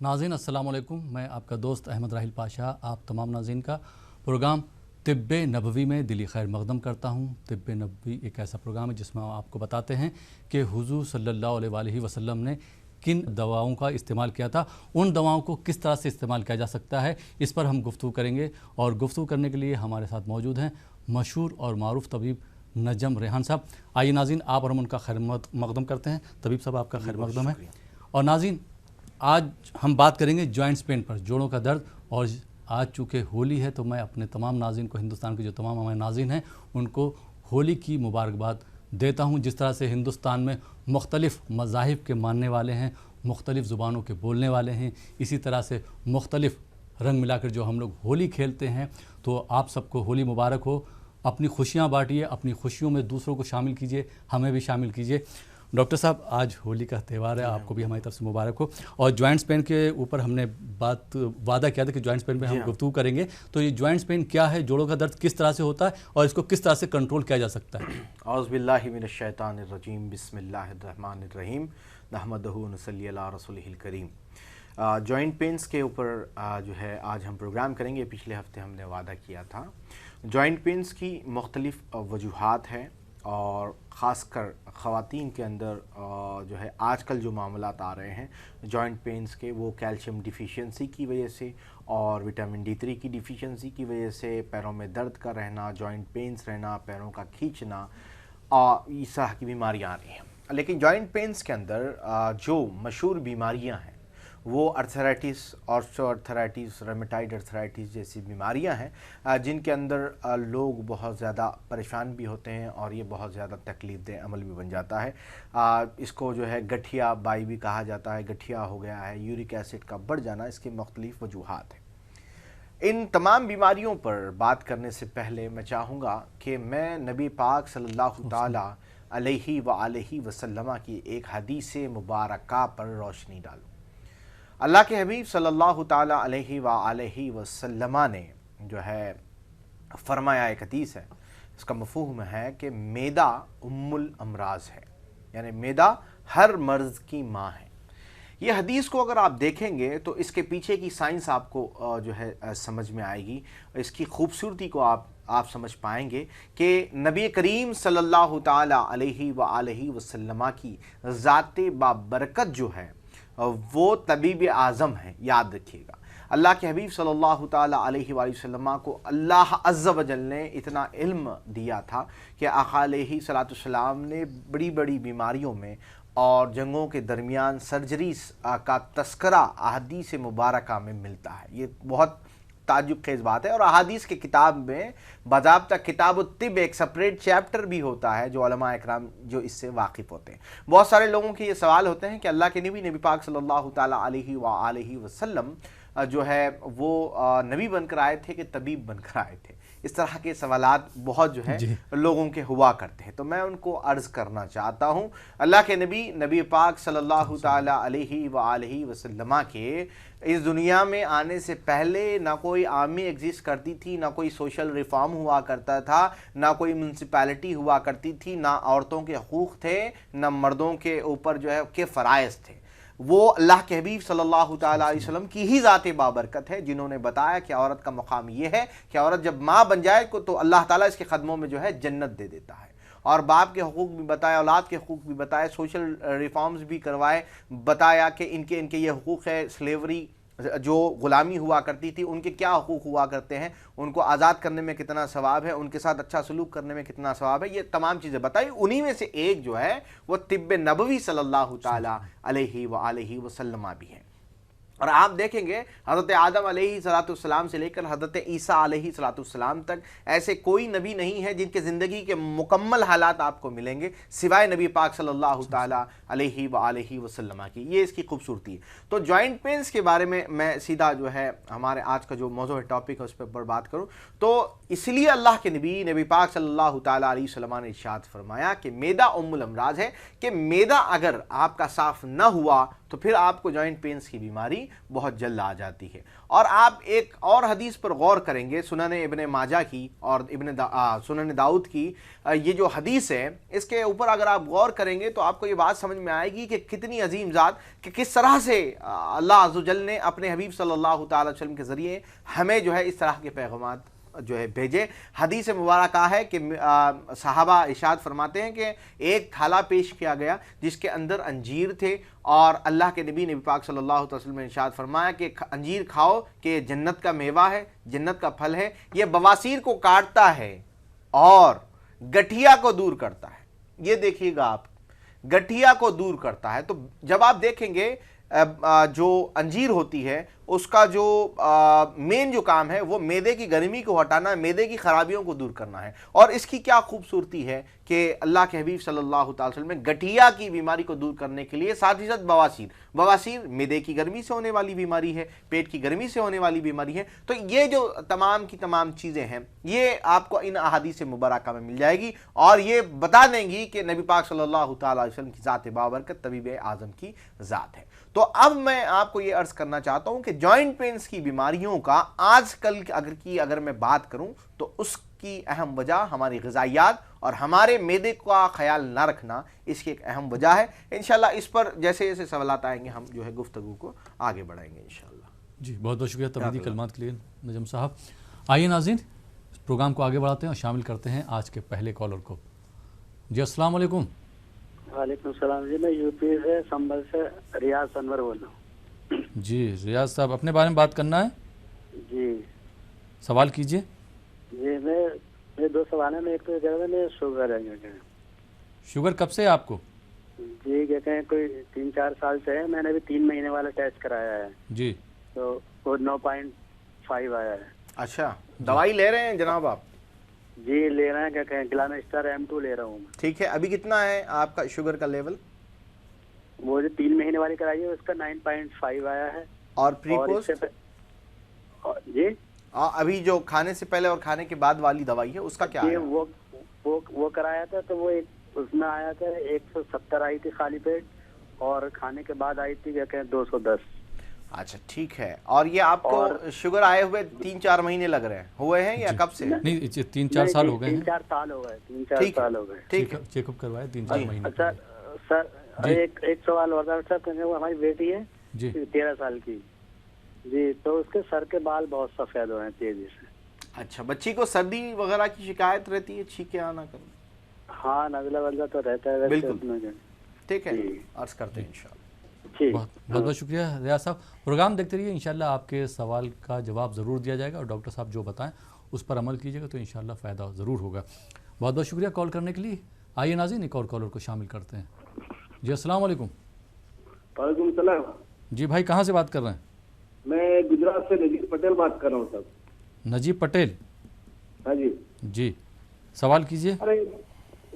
नाज़रीन अस्सलाम वालेकुम। मैं आपका दोस्त अहमद राहिल पाशा आप तमाम नाज़रीन का प्रोग्राम तिब्बे नबवी में दिली खैर मक़दम करता हूँ। तिब्बे नबवी एक ऐसा प्रोग्राम है जिसमें हम आपको बताते हैं कि हुज़ूर सल्लल्लाहु अलैहि वसल्लम ने किन दवाओं का इस्तेमाल किया था, उन दवाओं को किस तरह से इस्तेमाल किया जा सकता है, इस पर हम गुफ्तगू करेंगे। और गुफ्तगू करने के लिए हमारे साथ मौजूद हैं मशहूर और मारूफ़ तबीब नजम रेहान साहब। आइए नाज़रीन, आप और हम उनका खैर मक़दम करते हैं। तबीब साहब, आपका खैर मक़दम है। और नाज़रीन, आज हम बात करेंगे जॉइंट्स पेन पर, जोड़ों का दर्द। और आज चूँकि होली है तो मैं अपने तमाम नाज़रीन को, हिंदुस्तान के जो तमाम हमारे नाज़रीन हैं, उनको होली की मुबारकबाद देता हूँ। जिस तरह से हिंदुस्तान में मुख्तलिफ़ मज़ाहिब के मानने वाले हैं, मुख्तलिफ़ ज़ुबानों के बोलने वाले हैं, इसी तरह से मुख्तलिफ़ रंग मिलाकर जो हम लोग होली खेलते हैं, तो आप सबको होली मुबारक हो। अपनी खुशियाँ बांटिए, अपनी खुशियों में दूसरों को शामिल कीजिए, हमें भी शामिल कीजिए। डॉक्टर साहब, आज होली का त्यौहार है, आपको भी हमारी तरफ से मुबारक हो। और जॉइंट्स पेन के ऊपर हमने वादा किया था कि जॉइंट्स पेन पे हम गुफ्तगू करेंगे। तो ये जॉइंट्स पेन क्या है, जोड़ों का दर्द किस तरह से होता है और इसको किस तरह से कंट्रोल किया जा सकता है? औज़ु बिल्लाहि मिनश शैतानिर रजीम, बिस्मिल्लाहिर रहमानिर रहीम, नहमदुहु व नसल्ली अला रसूलिहिल करीम। जॉइंट पेन्स के ऊपर जो है आज हम प्रोग्राम करेंगे। पिछले हफ्ते हमने वादा किया था। जॉइंट पेन्स की मुख्तलिफ़ वजूहात हैं और ख़ासकर ख़वातीन के अंदर जो है आजकल जो मामलात आ रहे हैं जॉइंट पेन्स के, वो कैल्शियम डिफिशिएंसी की वजह से और विटामिन D3 की डिफिशिएंसी की वजह से पैरों में दर्द का रहना, जॉइंट पेन्स रहना, पैरों का खींचना, इस तरह की बीमारियाँ आ रही हैं। लेकिन जॉइंट पेन्स के अंदर जो मशहूर बीमारियाँ हैं वो अर्थराइटिस, ऑर्थोअर्थराइटिस, रेमेटाइड अर्थराइटिस जैसी बीमारियां हैं जिनके अंदर लोग बहुत ज़्यादा परेशान भी होते हैं और ये बहुत ज़्यादा तकलीफ़देह अमल भी बन जाता है। इसको जो है गठिया बाई भी कहा जाता है। गठिया हो गया है, यूरिक एसिड का बढ़ जाना, इसकी मुख्तलिफ़ वजूहात हैं। इन तमाम बीमारियों पर बात करने से पहले मैं चाहूँगा कि मैं नबी पाक सल्लल्लाहु ताला अलैहि वसल्लम की एक हदीस मुबारका पर रोशनी डालूँ। अल्लाह के हबीब सल्लल्लाहु ताला अलैहि वसल्लम ने जो है फरमाया, एक हदीस है, इसका मफ़हूम है कि मैदा उम्मुल अमराज है, यानी मैदा हर मर्ज़ की माँ है। ये हदीस को अगर आप देखेंगे तो इसके पीछे की साइंस आपको जो है समझ में आएगी, इसकी खूबसूरती को आप समझ पाएंगे कि नबी करीम सल्लल्लाहु ताला अलैहि वसल्लम की ज़ाते बाबरकत जो है वो तबीब आज़म है। याद रखिएगा, अल्लाह के हबीब सल्लल्लाहु ताला अलैहि वसल्लम को अल्लाह अज़्ज़ व जल ने इतना इल्म दिया था कि आका अलैहि सलातु सलाम ने बड़ी बड़ी बीमारियों में और जंगों के दरमियान सर्जरीज का तस्करा अहादीस मुबारका में मिलता है। ये बहुत ताज्जुब खेज़ बात है। और अहादीस के किताब में बाज़ाब्ता किताब तिब एक सेपरेट चैप्टर भी होता है जो उलमा इकराम जो इससे वाकिफ़ होते हैं। बहुत सारे लोगों के ये सवाल होते हैं कि अल्लाह के नबी पाक सल्लल्लाहु ताला अलैहि वसल्लम जो है वो नबी बनकर आए थे कि तबीब बनकर आए थे? इस तरह के सवालात बहुत जो है लोगों के हुआ करते हैं। तो मैं उनको अर्ज़ करना चाहता हूँ, अल्लाह के नबी पाक सल्लल्लाहु ताला अलैहि वसल्लम के इस दुनिया में आने से पहले ना कोई आर्मी एग्जिस्ट करती थी, ना कोई सोशल रिफॉर्म हुआ करता था, ना कोई म्यूनसिपैलिटी हुआ करती थी, ना औरतों के हकूक़ थे, ना मर्दों के ऊपर जो है के फ़राइज़ थे। वो अल्लाह के हबीब सल्लल्लाहु ताला अलैहि वसल्लम की ही ज़ाते बाबरकत है जिन्होंने बताया कि औरत का मकाम ये है कि औरत जब माँ बन जाए तो अल्लाह ताला इसके कदमों में जो है जन्नत दे देता है। और बाप के हकूक़ भी बताए, औलाद के हकूक़ भी बताए, सोशल रिफॉर्म्स भी करवाए, बताया कि इनके ये हकूक़ है। स्लेवरी जो ग़ुलामी हुआ करती थी उनके क्या हकूक़ हुआ करते हैं, उनको आज़ाद करने में कितना सवाब है, उनके साथ अच्छा सलूक करने में कितना सवाब है, ये तमाम चीज़ें बताई। उन्हीं में से एक जो है वो तिब्बे नबवी सल्लल्लाहु ताला अलैहि वसल्लम भी है। और आप देखेंगे हज़रत आदम अलैहिस्सलाम से लेकर हज़रत ईसा अलैहिस्सलाम तक ऐसे कोई नबी नहीं है जिनके ज़िंदगी के मुकम्मल हालात आपको मिलेंगे सिवाय नबी पाक सल्लल्लाहु ताला अलैहि वसल्लम की। ये इसकी खूबसूरती है। तो जॉइंट पेन्स के बारे में मैं सीधा जो है हमारे आज का जो मौजूद टॉपिक है उस पर बात करूँ तो इसलिए अल्लाह के नबी पाक सल्लल्लाहु ताला अलैहि वसल्लम ने इरशाद फरमाया कि मैदा उम्मुल अमराज है, कि मैदा अगर आपका साफ़ न हुआ तो फिर आपको जॉइंट पेन्स की बीमारी भी बहुत जल्द आ जाती है। और आप एक और हदीस पर गौर करेंगे, सुनन इब्ने माजा की और सुनन दाऊद की ये जो हदीस है, इसके ऊपर अगर आप गौर करेंगे तो आपको ये बात समझ में आएगी कि कितनी अजीम ज़ात, कि किस तरह से अल्लाह अज़्ज़ व जल ने अपने हबीब सल्लल्लाहु तआला अलैहि वसल्लम के ज़रिए हमें जो है इस तरह के पैगाम जो है भेजे। हदीस मुबारक है कि सहाबा इरशाद फरमाते हैं कि एक थाला पेश किया गया जिसके अंदर अंजीर थे, और अल्लाह के नबी पाक सल्लल्लाहु अलैहि वसल्लम ने इरशाद फरमाया कि अंजीर खाओ कि जन्नत का मेवा है, जन्नत का फल है, ये बवासीर को काटता है और गठिया को दूर करता है। ये देखिएगा आप, गठिया को दूर करता है। तो जब आप देखेंगे जो अंजीर होती है उसका जो मेन जो काम है वो मैदे की गर्मी को हटाना, मैदे की खराबियों को दूर करना है। और इसकी क्या खूबसूरती है कि अल्लाह के हबीब सल्लल्लाहु अलैहि वसल्लम ने गठिया की बीमारी को दूर करने के लिए, साथ ही साथ बवासीर मैदे की गर्मी से होने वाली बीमारी है, पेट की गर्मी से होने वाली बीमारी है। तो ये जो तमाम की तमाम चीज़ें हैं ये आपको इन अहादीस मुबारका में मिल जाएगी और ये बता देंगी कि नबी पाक सल्लल्लाहु अलैहि वसल्लम की ज़ात बाबरकत तबीब आज़म की ज़ात है। तो अब मैं आपको ये अर्ज़ करना चाहता हूँ कि जॉइंट पेन्स की बीमारियों का आजकल अगर मैं बात करूँ तो उसकी अहम वजह हमारी ग़िज़ाइयात और हमारे मैदे का ख्याल ना रखना इसकी एक अहम वजह है। इंशाल्लाह इस पर जैसे जैसे सवालात आएंगे हम जो है गुफ्तगू को आगे बढ़ाएंगे इंशाल्लाह। जी बहुत बहुत शुक्रिया तबदीली कलमात के लिए नजम साहब। आइए नाज़रीन, प्रोग्राम को आगे बढ़ाते हैं और शामिल करते हैं आज के पहले कॉलर को। जी अस्सलाम वालेकुम। वालेकुम सलाम जी, मैं यूपी से संभल से रियाज अनवर बोल रहा हूँ। जी रियाज साहब, अपने बारे में बात करना है जी, सवाल कीजिए। जी मेरे दो सवाल हैं। एक तो जगह में शुगर है, शुगर कब से है आपको? जी क्या कहें, कोई 3-4 साल से है। मैंने अभी 3 महीने वाला टेस्ट कराया है जी, तो वो 9.5 आया है। अच्छा, दवाई ले रहे हैं जनाब आप? जी ले रहे हैं, क्या कहें ग्लामेस्टर M2 ले रहा हूँ। ठीक है, अभी कितना है आपका शुगर का लेवल? वो जो 3 महीने वाली कराई है उसका 9.5 आया है। और प्री पोस्ट? जी अभी जो खाने से पहले और खाने के बाद वाली दवाई है उसका क्या है? वो कराया था तो वो उसमें आया था 170 आई थी खाली पेट, और खाने के बाद आई थी क्या कहें 210। अच्छा ठीक है। और ये आपको शुगर आए हुए 3-4 महीने लग रहे हैं, हुए हैं या कब से? नहीं 3-4 साल हो गए हैं। 3-4 साल हो गए, 3-4 साल हो गए। ठीक है, चेकअप करवाए 3-4 महीने। अच्छा सर, एक सवाल और था सर, वो हमारी बेटी है जी 13 साल की जी, तो उसके सर के बाल बहुत सफेद हो रहे हैं तेजी से। अच्छा, बच्ची को सर्दी वगैरह की शिकायत रहती है, छींके आना कर? हाँ नजला वजला तो रहता है बिल्कुल। ठीक है, अर्ज करते हैं इंशाल्लाह। बहुत बहुत शुक्रिया रियाज साहब। प्रोग्राम देखते रहिए, इंशाल्लाह आपके सवाल का जवाब ज़रूर दिया जाएगा और डॉक्टर साहब जो बताएं उस पर अमल कीजिएगा तो इंशाल्लाह फ़ायदा ज़रूर होगा। बहुत बहुत शुक्रिया कॉल करने के लिए। आइए नाज़रीन, एक और कॉलर को शामिल करते हैं। जी अस्सलाम वालेकुम। वालेकुम सलाम। जी भाई, कहाँ से बात कर रहे हैं? मैं गुजरात से नजीब पटेल बात कर रहा हूँ साहब। नजीब पटेल? हाँ जी जी, सवाल कीजिए। अरे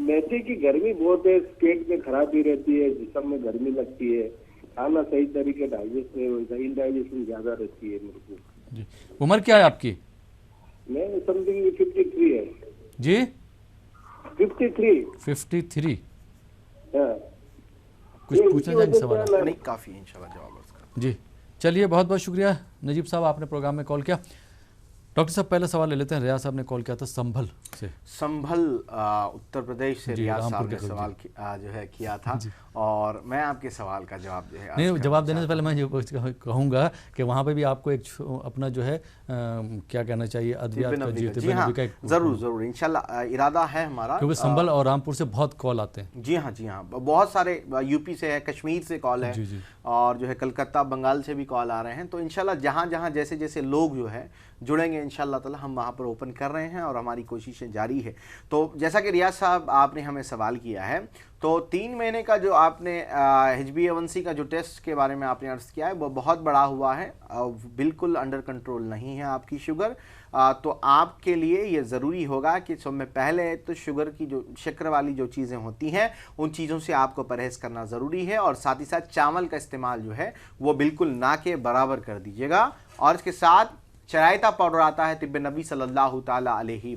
मैदे की गर्मी बहुत है, पेट में खराबी रहती है, जिस्म में गर्मी लगती है, खाना सही तरीके डाइजेस्ट नहीं होता, इनडाइजेशन ज्यादा रहती है मेरे को। जी, उम्र क्या है आपकी? मैं समथिंग 53 है जी 53। हाँ, कुछ पूछना चाहिए सवाल? नहीं, काफ़ी इंशाल्लाह जवाब। जी चलिए, बहुत बहुत शुक्रिया नजीब साहब, आपने प्रोग्राम में कॉल किया। डॉक्टर साहब पहले सवाल ले लेते हैं। रियाज साहब ने कॉल किया था संभल से। संभल उत्तर प्रदेश से रियाज साहब ने सवाल जो है किया था और मैं आपके सवाल का जवाब जो है नहीं, जवाब देने से पहले मैं ये कहूँगा कि वहाँ पे भी आपको एक अपना जो है क्या कहना चाहिए अद्वियात का ज़रूर इंशाल्लाह इरादा है हमारा, क्योंकि संभल और रामपुर से बहुत कॉल आते हैं। जी हाँ, बहुत सारे यूपी से है, कश्मीर से कॉल है और जो है कलकत्ता बंगाल से भी कॉल आ रहे हैं। तो इंशाल्लाह जहाँ जहाँ जैसे जैसे लोग जो है जुड़ेंगे इंशाल्लाह ताला हम वहाँ पर ओपन कर रहे हैं और हमारी कोशिशें जारी है। तो जैसा कि रियाज साहब आपने हमें सवाल किया है, तो 3 महीने का जो आपने HbA1c का जो टेस्ट के बारे में आपने अर्ज़ किया है वो बहुत बड़ा हुआ है, बिल्कुल अंडर कंट्रोल नहीं है आपकी शुगर। तो आपके लिए ये ज़रूरी होगा कि सब में पहले तो शुगर की जो शक्कर वाली जो चीज़ें होती हैं उन चीज़ों से आपको परहेज़ करना ज़रूरी है और साथ ही साथ चावल का इस्तेमाल जो है वो बिल्कुल ना के बराबर कर दीजिएगा। और इसके साथ चरायता पाउडर आता है तिब्बे नबी सल्लल्लाहु ताला अलैहि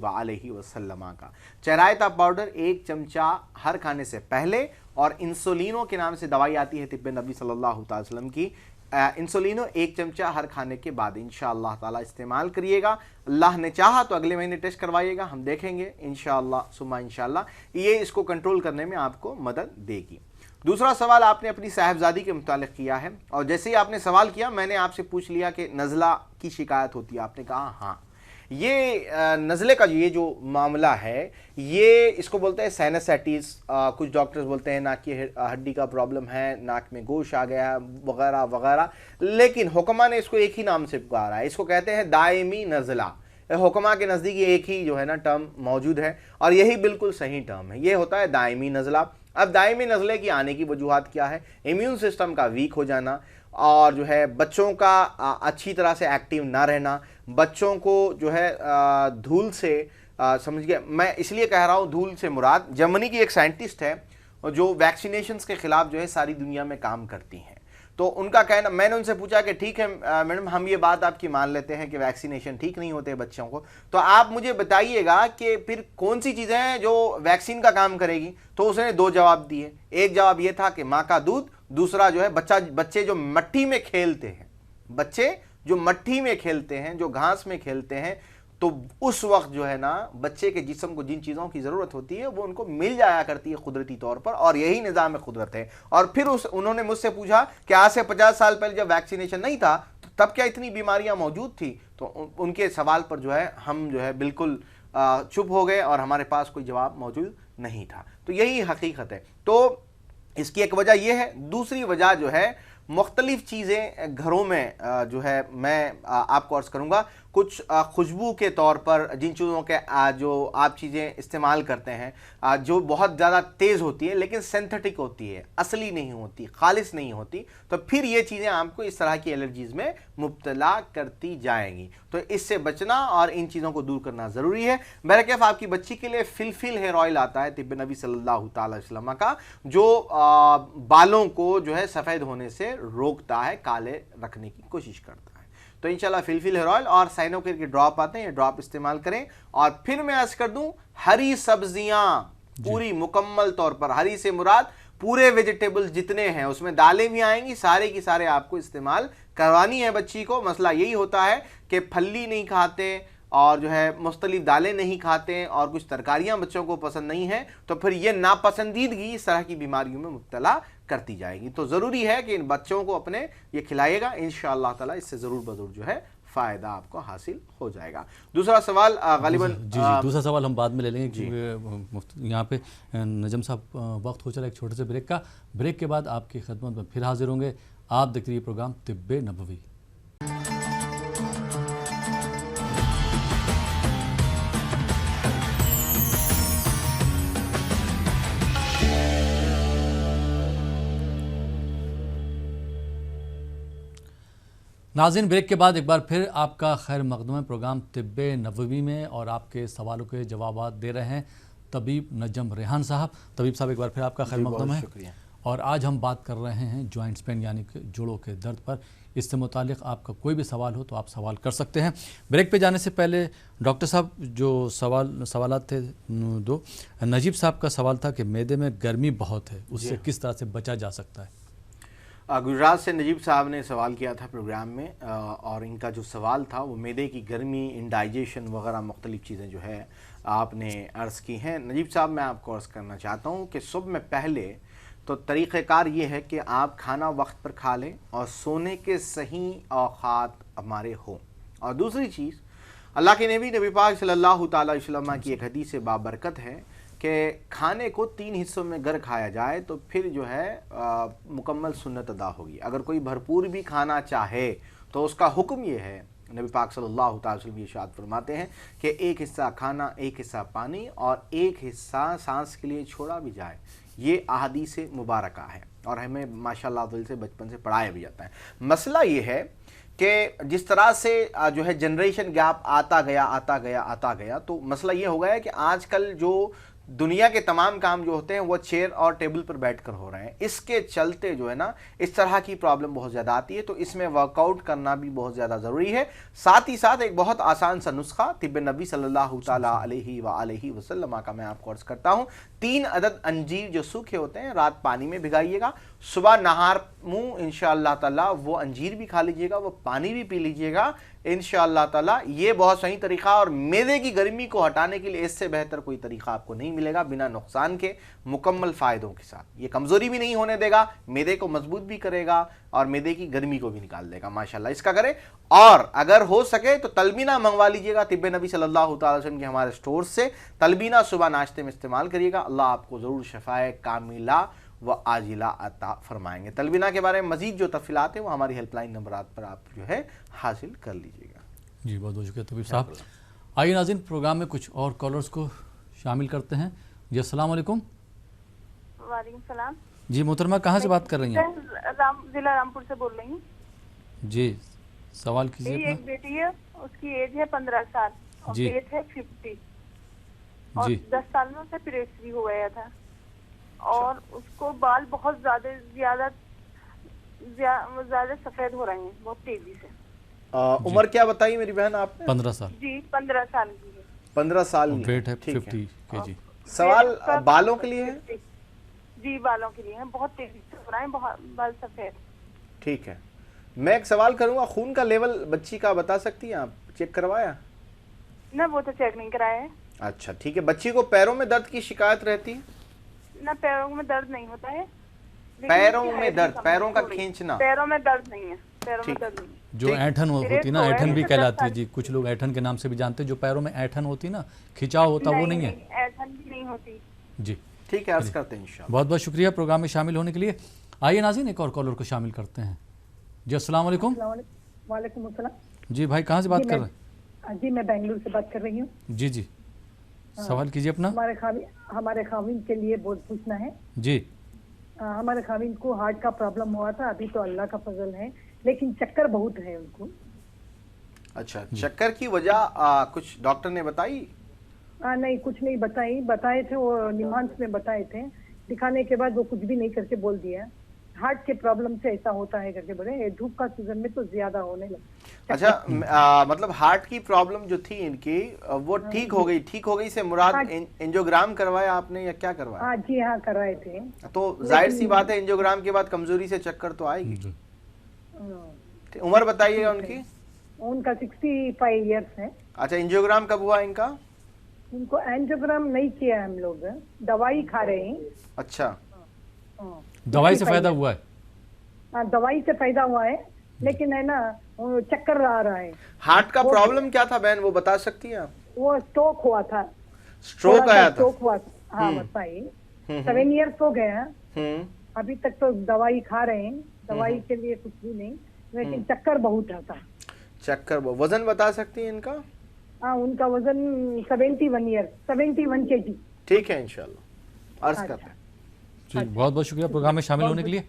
वसल्लम का। चरायता पाउडर 1 चमचा हर खाने से पहले, और इंसुलिनो के नाम से दवाई आती है तिब्बे नबी सल्लल्लाहु ताला अलैहि वसल्लम की, इंसुलिनो 1 चमचा हर खाने के बाद इंशाअल्लाह ताला इस्तेमाल करिएगा। अल्लाह ने चाहा तो अगले महीने टेस्ट करवाइएगा, हम देखेंगे इंशाअल्लाह सुम्मा इंशाअल्लाह ये इसको कंट्रोल करने में आपको मदद देगी। दूसरा सवाल आपने अपनी साहबजादी के मुतालिक किया है, और जैसे ही आपने सवाल किया मैंने आपसे पूछ लिया कि नज़ला की शिकायत होती है, आपने कहा हाँ। ये नज़ले का ये जो मामला है ये इसको बोलते हैं साइनसाइटिस, कुछ डॉक्टर्स बोलते हैं नाक की हड्डी का प्रॉब्लम है, नाक में गोश आ गया है वगैरह वगैरह, लेकिन हुक्मा ने इसको एक ही नाम से पुकारा है, इसको कहते हैं दायमी नज़ला। हुक्मा के नज़दीक एक ही जो है ना टर्म मौजूद है और यही बिल्कुल सही टर्म है, ये होता है दायमी नज़ला। अब दायमी नज़ले की आने की वजूहात क्या है? इम्यून सिस्टम का वीक हो जाना और जो है बच्चों का अच्छी तरह से एक्टिव ना रहना, बच्चों को जो है धूल से समझ गया, मैं इसलिए कह रहा हूँ धूल से मुराद जर्मनी की एक साइंटिस्ट है जो वैक्सीनेशंस के खिलाफ जो है सारी दुनिया में काम करती हैं, तो उनका कहना, मैंने उनसे पूछा कि ठीक है मैडम हम ये बात आपकी मान लेते हैं कि वैक्सीनेशन ठीक नहीं होते बच्चों को, तो आप मुझे बताइएगा कि फिर कौन सी चीज़ें हैं जो वैक्सीन का काम करेगी। तो उसने 2 जवाब दिए, एक जवाब ये था कि माँ का दूध, दूसरा जो है बच्चे जो मट्टी में खेलते हैं, बच्चे जो मट्टी में खेलते हैं, जो घास में खेलते हैं, तो उस वक्त जो है ना बच्चे के जिस्म को जिन चीज़ों की ज़रूरत होती है वो उनको मिल जाया करती है कुदरती तौर पर, और यही निज़ाम कुदरत है। और फिर उन्होंने मुझसे पूछा कि आज से 50 साल पहले जब वैक्सीनेशन नहीं था तो तब क्या इतनी बीमारियां मौजूद थी? तो उनके सवाल पर जो है हम जो है बिल्कुल चुप हो गए और हमारे पास कोई जवाब मौजूद नहीं था। तो यही हकीकत है। तो इसकी एक वजह यह है। दूसरी वजह जो है मुख्तलिफ चीज़ें घरों में जो है मैं आपको अर्ज़ करूँगा, कुछ खुशबू के तौर पर जिन चीज़ों के जो आप चीज़ें इस्तेमाल करते हैं जो बहुत ज़्यादा तेज़ होती है लेकिन सिंथेटिक होती है, असली नहीं होती, खालिस नहीं होती, तो फिर ये चीज़ें आपको इस तरह की एलर्जीज़ में मुब्तला करती जाएंगी। तो इससे बचना और इन चीज़ों को दूर करना ज़रूरी है। बहरकैफ आपकी बच्ची के लिए फिलफिल हेयर ऑयल आता है तिब्बे नबी सल्लल्लाहु अलैहि वसल्लम का, जो बालों को जो है सफ़ेद होने से रोकता है, काले रखने की कोशिश करता है। तो इंशाल्लाह फिलफिल हेयर ऑयल और साइनोकेयर के ड्रॉप आते हैं, ये ड्रॉप इस्तेमाल करें। और फिर मैं अर्ज कर दूं, हरी सब्जियां पूरी मुकम्मल तौर पर, हरी से मुराद पूरे वेजिटेबल्स जितने हैं, उसमें दालें भी आएंगी, सारे की सारे आपको इस्तेमाल करवानी है बच्ची को। मसला यही होता है कि फली नहीं खाते और जो है मुख्तलिफ दालें नहीं खाते और कुछ तरकारियां बच्चों को पसंद नहीं है, तो फिर ये नापसंदीदगी इस तरह की बीमारियों में मुब्तला करती जाएगी। तो ज़रूरी है कि इन बच्चों को अपने ये खिलाइएगा, इंशाअल्लाह ताला इससे ज़रूर बज़रूर जो है फ़ायदा आपको हासिल हो जाएगा। दूसरा सवाल गालिबन जी दूसरा सवाल हम बाद में ले लेंगे क्योंकि यहाँ पे नजम साहब वक्त हो चला एक छोटे से ब्रेक का। ब्रेक के बाद आपकी खिदमत में फिर हाजिर होंगे। आप देख रही प्रोग्राम तिब्बे नबवी। नाज़रीन, ब्रेक के बाद एक बार फिर आपका खैर मक़दम है प्रोग्राम तिब्बे नबवी में, और आपके सवालों के जवाब दे रहे हैं तबीब नजम रेहान साहब। तबीब साहब एक बार फिर आपका खैर मक़दम है। और आज हम बात कर रहे हैं जॉइंट्स पेन यानी कि जोड़ों के दर्द पर। इससे मुतालिक आपका कोई भी सवाल हो तो आप सवाल कर सकते हैं। ब्रेक पे जाने से पहले डॉक्टर साहब जो सवालात थे दो, नजीब साहब का सवाल था कि मैदे में गर्मी बहुत है, उससे किस तरह से बचा जा सकता है। गुजरात से नजीब साहब ने सवाल किया था प्रोग्राम में, और इनका जो सवाल था वो मैदे की गर्मी, इंडाइजेशन वगैरह मुख्तलिफ चीज़ें जो है आपने अर्ज़ की हैं। नजीब साहब, मैं आपको अर्ज़ करना चाहता हूँ कि सुबह में पहले तो तरीक़ेकार ये है कि आप खाना वक्त पर खा लें और सोने के सही औक़ात हमारे हों। और दूसरी चीज़, अल्लाह के नबी पाक सल्लल्लाहु अलैहि वसल्लम की एक हदीस बाबरकत है कि खाने को 3 हिस्सों में अगर खाया जाए तो फिर जो है मुकम्मल सुन्नत अदा होगी। अगर कोई भरपूर भी खाना चाहे तो उसका हुक्म ये है, नबी पाक सल्लल्लाहु अलैहि वसल्लम इरशाद फरमाते हैं कि एक हिस्सा खाना, एक हिस्सा पानी और एक हिस्सा सांस के लिए छोड़ा भी जाए। ये अहादीस मुबारका है और हमें माशाअल्लाह से बचपन से पढ़ाया भी जाता है। मसला ये है कि जिस तरह से जो है जनरेशन गैप आता गया, तो मसला ये हो गया है कि आजकल जो दुनिया के तमाम काम जो होते हैं वो चेयर और टेबल पर बैठकर हो रहे हैं। इसके चलते जो है ना इस तरह की प्रॉब्लम बहुत ज़्यादा आती है। तो इसमें वर्कआउट करना भी बहुत ज़्यादा ज़रूरी है। साथ ही साथ एक बहुत आसान सा नुस्खा तिब्बे नबी सल्लल्लाहु अलैहि वसल्लम का मैं आपको अर्ज़ करता हूँ। 3 अदद अंजीर जो सूखे होते हैं रात पानी में भिगाइएगा, सुबह नहार मुंह इंशाअल्लाह ताला वो अंजीर भी खा लीजिएगा, वो पानी भी पी लीजिएगा इंशाअल्लाह ताला। ये बहुत सही तरीका, और मैदे की गर्मी को हटाने के लिए इससे बेहतर कोई तरीका आपको नहीं मिलेगा, बिना नुकसान के, मुकम्मल फ़ायदों के साथ। ये कमज़ोरी भी नहीं होने देगा, मैदे को मजबूत भी करेगा और मैदे की गर्मी को भी निकाल देगा। माशाल्लाह इसका करें। और अगर हो सके तो तलबीना मंगवा लीजिएगा तिब्बे नबी सल्लल्लाहु अलैहि वसल्लम के हमारे स्टोर से। तलबीना सुबह नाश्ते में इस्तेमाल करिएगा, अल्लाह आपको ज़रूर शफ़ाए कामिला व आजिला अता फरमाएंगे। तलबीना के बारे में मजीद जो तफसीलात हैं वो हमारी हेल्पलाइन नंबरात पर आप जो है हासिल कर लीजिएगा। जी बहुत बहुत शुक्रिया तबीब साहब। आइए नाज़रीन, प्रोग्राम में कुछ और कॉलर्स को शामिल करते हैं। जी अस्सलाम वालेकुम। वालेकुम सलाम। जी मोहतरमा, कहाँ से बात कर रही हैं? जिला रामपुर से बोल रही हूँ। जी सवाल कीजिए मेरी अपना। एक बेटी है, उसकी एज है 15 साल और जी। वेट है 50 और जी 10 साल में उसे पीरियड्स भी हो गया था और उसको बाल बहुत ज्यादा सफेद हो रहे हैं बहुत तेजी से। उम्र क्या बताई मेरी बहन आपने? 15 साल। जी 15 साल की है। 15 साल की। वेट है ठीक 50 kg। सवाल वेट उसका बालों के लिए है? जी बालों के लिए है, बहुत तेजी से हो रहे हैं, बहुत बाल सफेद। ठीक है, मैं एक सवाल करूंगा, खून का लेवल बच्ची का बता सकती हैं आप? चेक करवाया? ना वो तो चेक नहीं कराया है। अच्छा ठीक है। बच्ची को पैरों में दर्द की शिकायत रहती है? ना पैरों में दर्द नहीं होता है। लेकिन पैरों उसकी में हाइट दर्द, कम है पैरों का थोड़ी। खींचना? पैरों में दर्द नहीं है, पैरों में ठीक। दर्द नहीं है। जो ऐठन होती है ना, पीरियड्स हो ऐठन भी गए हैं, कहलाती है। 10 जी कुछ लोग ऐठन के नाम से भी जानते हैं। जो पैरों में ऐठन होती है ना, खिंचाव होता, वो नहीं है। ऐठन भी नहीं होती। जी ठीक है, अर्ज करते हैं इंशाल्लाह। बहुत बहुत शुक्रिया प्रोग्राम में शामिल होने के लिए। आइए नाज़रीन, एक और कॉलर को शामिल करते हैं। जी अस्सलाम वालेकुम। वालेकुम अस्सलाम। जी भाई, कहाँ से बात कर रहे हैं? जी मैं बेंगलुरु से बात कर रही हूँ। जी जी सवाल कीजिए अपना। हमारे खाविन के लिए बहुत पूछना है। जी हमारे खाविन को हार्ट का प्रॉब्लम हुआ था, अभी तो अल्लाह का फजल है, लेकिन चक्कर बहुत है उनको। अच्छा, चक्कर की वजह कुछ डॉक्टर ने बताई? नहीं कुछ नहीं बताए थे वो निमांस में बताए थे, दिखाने के बाद वो कुछ भी नहीं करके बोल दिया हार्ट के प्रॉब्लम से ऐसा होता है करके बोले। धूप का सीजन में तो ज्यादा होने लगा। अच्छा मतलब हार्ट की प्रॉब्लम जो थी इनकी वो ठीक हो गई? ठीक हो गई से मुराद एंजियोग्राम करवाया आपने या क्या करवाया? हाँ जी हाँ कराए थे। तो जाहिर सी बात है एंजियोग्राम के बाद कमजोरी से चक्कर तो आएगी। उम्र बताइएगा उनकी? उनका 65 इयर्स है। अच्छा, एंजियोग्राम कब हुआ इनका? उनको एंजियोग्राम नहीं किया हम लोग, दवाई खा रहे हैं। अच्छा, दवाई से फायदा हुआ है? हाँ दवाई से फायदा हुआ है, लेकिन है ना वो चक्कर आ रहा है। हार्ट का प्रॉब्लम क्या था बहन, वो बता सकती हैं आप? वो स्ट्रोक हुआ था। स्ट्रोक आया था? स्ट्रोक हुआ, हाँ बताइए। 7 इयर्स हो गया, अभी तक तो दवाई खा रहे हैं, दवाई के लिए कुछ भी नहीं, लेकिन चक्कर बहुत आता। चक्कर, वजन बता सकती हैं इनका? हाँ उनका वजन 71 kg। ठीक है इंशाल्लाह, अर्ज करते हैं। जी बहुत बहुत शुक्रिया प्रोग्राम में शामिल होने के लिए।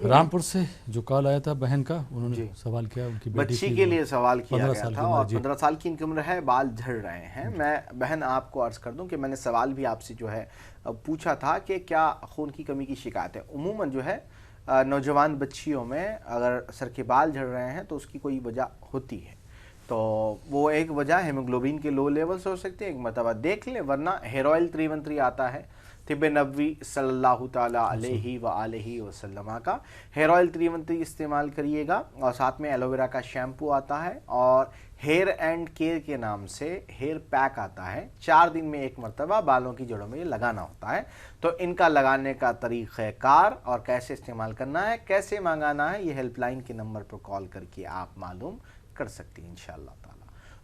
रामपुर से जो कॉल आया था बहन का, उन्होंने सवाल किया उनकी बच्ची के लिए सवाल किया गया था और 15 15 साल की इनकी उम्र है, बाल झड़ रहे हैं। मैं बहन आपको अर्ज कर दूं कि मैंने सवाल भी आपसे जो है पूछा था कि क्या खून की कमी की शिकायत है। उमूमन जो है नौजवान बच्चियों में अगर सर के बाल झड़ रहे हैं तो उसकी कोई वजह होती है, तो वो एक वजह हेमोग्लोबिन के लो लेवल्स हो सकते हैं, एक मरतबा देख लें, वरना हेयर ऑयल 313 आता है तिब्बे नबवी सल्लल्लाहु ताला अलैहि व आलिहि वसल्लम का। हेयर ऑयल 313 इस्तेमाल करिएगा और साथ में एलोवेरा का शैम्पू आता है और हेयर एंड केयर के नाम से हेयर पैक आता है। 4 दिन में एक मरतबा बालों की जड़ों में ये लगाना होता है। तो इनका लगाने का तरीक़ाकार और कैसे इस्तेमाल करना है, कैसे मंगाना है, ये हेल्पलाइन के नंबर पर कॉल करके आप मालूम कर सकती हैं इंशाअल्लाह ताला।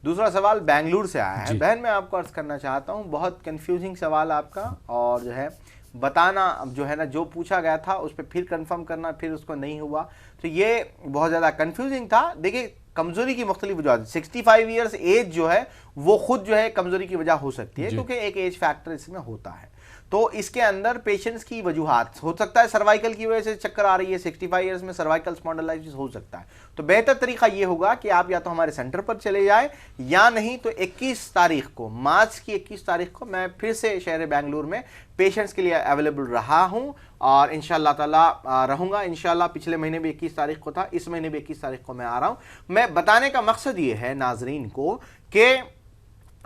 दूसरा सवाल बेंगलुरु से आया है। बहन मैं आपको अर्ज करना चाहता हूँ, बहुत कंफ्यूजिंग सवाल आपका, और जो है बताना जो है ना, जो पूछा गया था उस पर फिर कंफर्म करना, फिर उसको नहीं हुआ, तो ये बहुत ज़्यादा कंफ्यूजिंग था। देखिए कमज़ोरी की मुख्तलिफ वजह, 65 ईयर्स एज जो है वो खुद जो है कमज़ोरी की वजह हो सकती है, क्योंकि एक एज फैक्टर इसमें होता है। तो इसके अंदर पेशेंट्स की वजूहात हो सकता है, सर्वाइकल की वजह से चक्कर आ रही है, 65 ईयर्स में सर्वाइकल स्पॉन्डिलाइटिस हो सकता है। तो बेहतर तरीका ये होगा कि आप या तो हमारे सेंटर पर चले जाएं, या नहीं तो 21 तारीख को, मार्च की 21 तारीख को मैं फिर से शहर बेंगलुरु में पेशेंट्स के लिए अवेलेबल रहा हूं और इंशाअल्लाह ताला रहूंगा। इंशाअल्लाह पिछले महीने भी 21 तारीख को था, इस महीने भी 21 तारीख को मैं आ रहा हूं। मैं बताने का मकसद ये है नाजरीन को कि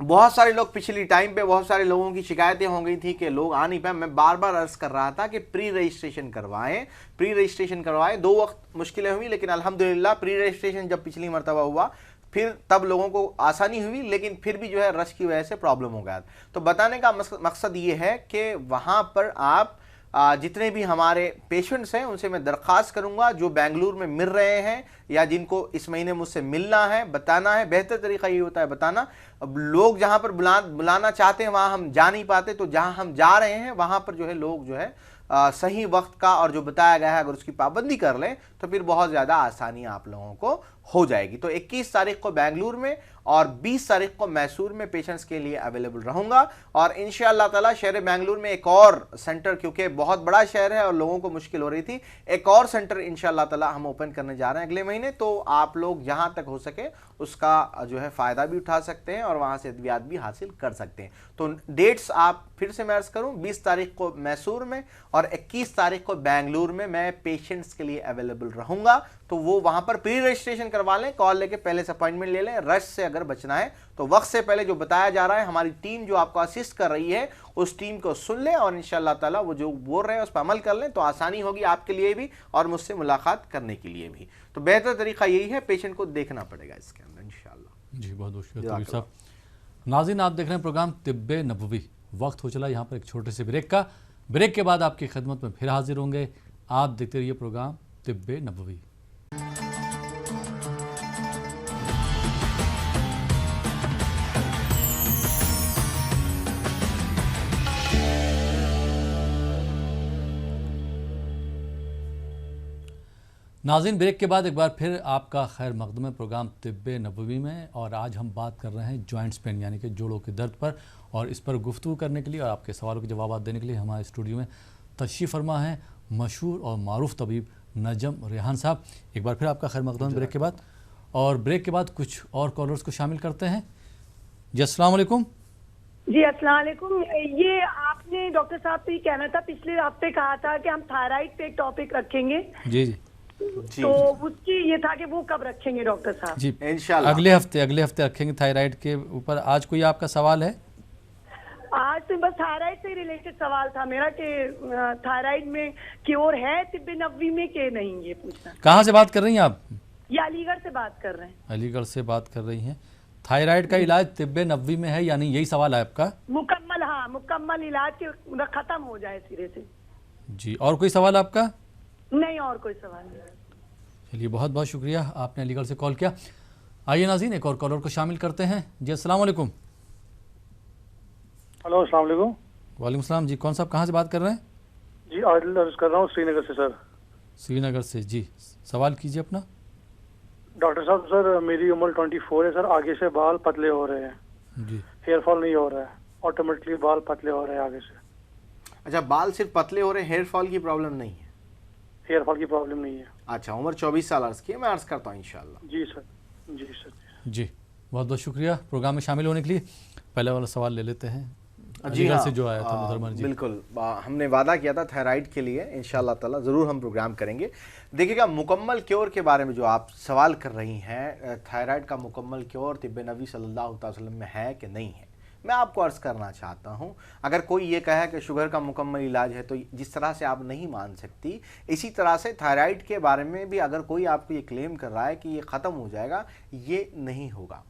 बहुत सारे लोग पिछली टाइम पे बहुत सारे लोगों की शिकायतें हो गई थी कि लोग आ नहीं पाए। मैं बार बार अर्ज कर रहा था कि प्री रजिस्ट्रेशन करवाएं। 2 वक्त मुश्किलें हुई, लेकिन अल्हम्दुलिल्लाह प्री रजिस्ट्रेशन जब पिछली मरतबा हुआ फिर तब लोगों को आसानी हुई, लेकिन फिर भी जो है रश की वजह से प्रॉब्लम हो गया। तो बताने का मकसद ये है कि वहाँ पर आप जितने भी हमारे पेशेंट्स हैं उनसे मैं दरख्वास्त करूंगा जो बेंगलुरु में मिल रहे हैं या जिनको इस महीने मुझसे मिलना है, बताना है। बेहतर तरीका ये होता है बताना। अब लोग जहां पर बुलाना चाहते हैं वहां हम जा नहीं पाते, तो जहां हम जा रहे हैं वहां पर जो है लोग जो है सही वक्त का और जो बताया गया है अगर उसकी पाबंदी कर लें तो फिर बहुत ज़्यादा आसानी आप लोगों को हो जाएगी। तो 21 तारीख को बेंगलुरु में और 20 तारीख को मैसूर में पेशेंट्स के लिए अवेलेबल रहूंगा। और इंशाअल्लाह ताला शहर बेंगलुरु में एक और सेंटर, क्योंकि बहुत बड़ा शहर है और लोगों को मुश्किल हो रही थी, एक और सेंटर इंशाअल्लाह ताला हम ओपन करने जा रहे हैं अगले महीने। तो आप लोग जहां तक हो सके उसका जो है फ़ायदा भी उठा सकते हैं और वहां से अद्वियात भी हासिल कर सकते हैं। तो डेट्स आप फिर से मैं अर्ज करूं, 20 तारीख को मैसूर में और 21 तारीख को बेंगलुरु में मैं पेशेंट्स के लिए अवेलेबल रहूंगा। तो वो वहां पर प्री रजिस्ट्रेशन करवा लें, कॉल लेके पहले से अपॉइंटमेंट ले लें। रश से अगर बचना है तो वक्त से पहले जो बताया जा रहा है, हमारी टीम जो आपको असिस्ट कर रही है उस टीम को सुन लें और इंशाअल्लाह ताला वो जो बोल रहे हैं उस पर अमल कर लें, तो आसानी होगी आपके लिए भी और मुझसे मुलाकात करने के लिए भी। तो बेहतर तरीका यही है, पेशेंट को देखना पड़ेगा इसके अंदर इंशाअल्लाह। जी बहुत बहुत शुक्रिया तबीब साहब। नाज़रीन, आप देख रहे हैं प्रोग्राम तिब्बे नबवी। वक्त हो चला यहाँ पर एक छोटे से ब्रेक का। ब्रेक के बाद आपकी खिदमत में फिर हाजिर होंगे। आप देखते रहिए प्रोग्राम तिब्बे नबवी। नाज़रीन, ब्रेक के बाद एक बार फिर आपका खैर मकदम है प्रोग्राम तिब्बे नबवी में। और आज हम बात कर रहे हैं जॉइंट्स पेन यानी कि जोड़ों के दर्द पर, और इस पर गुफ्तगू करने के लिए और आपके सवालों के जवाब देने के लिए हमारे स्टूडियो में तशरीफ़ फरमा है मशहूर और मारूफ तबीब नजम रेहान साहब। एक बार फिर आपका खैर मकदम ब्रेक के बाद। और ब्रेक के बाद कुछ और कॉलर्स को शामिल करते हैं। जी अस्सलाम वालेकुम। जी अस्सलाम वालेकुम। ये आपने डॉक्टर साहब से ही कहना था, पिछले हफ्ते कहा था कि हम थायराइड पे एक टॉपिक रखेंगे। जी जी जी। तो उसकी ये था कि वो कब रखेंगे डॉक्टर साहब? जी इंशाअल्लाह अगले हफ्ते रखेंगे थायराइड के ऊपर। आज कोई आपका सवाल है? आज तो बस थायराइड से रिलेटेड सवाल था मेरा कि थायराइड में क्योर है तिब्बे नबवी में कि नहीं, ये पूछना। कहाँ से बात कर रही हैं आप? ये अलीगढ़ से बात कर रहे हैं। अलीगढ़ से बात कर रही हैं। थायराइड का इलाज तिब्बे नबवी में है या नहीं, यही सवाल है आपका? मुकम्मल, हाँ मुकम्मल इलाज के खत्म हो जाए सिरे से। जी, और कोई सवाल आपका? नहीं, और कोई सवाल नहीं। चलिए बहुत बहुत शुक्रिया, आपने अलीगढ़ से कॉल किया। आइए नाज़रीन, एक और कॉलर को शामिल करते हैं। जी अस्सलाम वालेकुम। हेलो अस्सलाम वालेकुम। वालेकुम सलाम। जी कौन साहब कहाँ से बात कर रहे हैं? जी आदिल अर्ज कर रहा हूँ श्रीनगर से सर। श्रीनगर से। जी सवाल कीजिए अपना। डॉक्टर साहब, सर मेरी उम्र 24 है सर। आगे से बाल पतले हो रहे हैं, जी हेयर फॉल नहीं हो रहा है, ऑटोमेटिकली बाल पतले हो रहे हैं आगे से। अच्छा, बाल सिर्फ पतले हो रहे हैं, हेयर फॉल की प्रॉब्लम नहीं है? हेयर फॉल की प्रॉब्लम नहीं है। अच्छा, उम्र 24 साल अर्ज की है, मैं अर्ज करता हूँ इंशाअल्लाह। जी सर। जी सर। जी बहुत बहुत शुक्रिया प्रोग्राम में शामिल होने के लिए। पहले वाला सवाल ले लेते हैं। जी अलीगढ़ हाँ, से जो आया था मुदरमन जी। बिल्कुल, हमने वादा किया था थायराइड के लिए, इंशाअल्लाह ताला ज़रूर हम प्रोग्राम करेंगे। देखिएगा, मुकम्मल क्योर के बारे में जो आप सवाल कर रही हैं, थायराइड का मुकम्मल क्योर तिब्बे नबी सल्लल्लाहु अलैहि वसल्लम में है कि नहीं है, मैं आपको अर्ज़ करना चाहता हूँ। अगर कोई ये कहे कि शुगर का मुकम्मल इलाज है, तो जिस तरह से आप नहीं मान सकती, इसी तरह से थायराइड के बारे में भी अगर कोई आपको ये क्लेम कर रहा है कि ये ख़त्म हो जाएगा, ये नहीं होगा।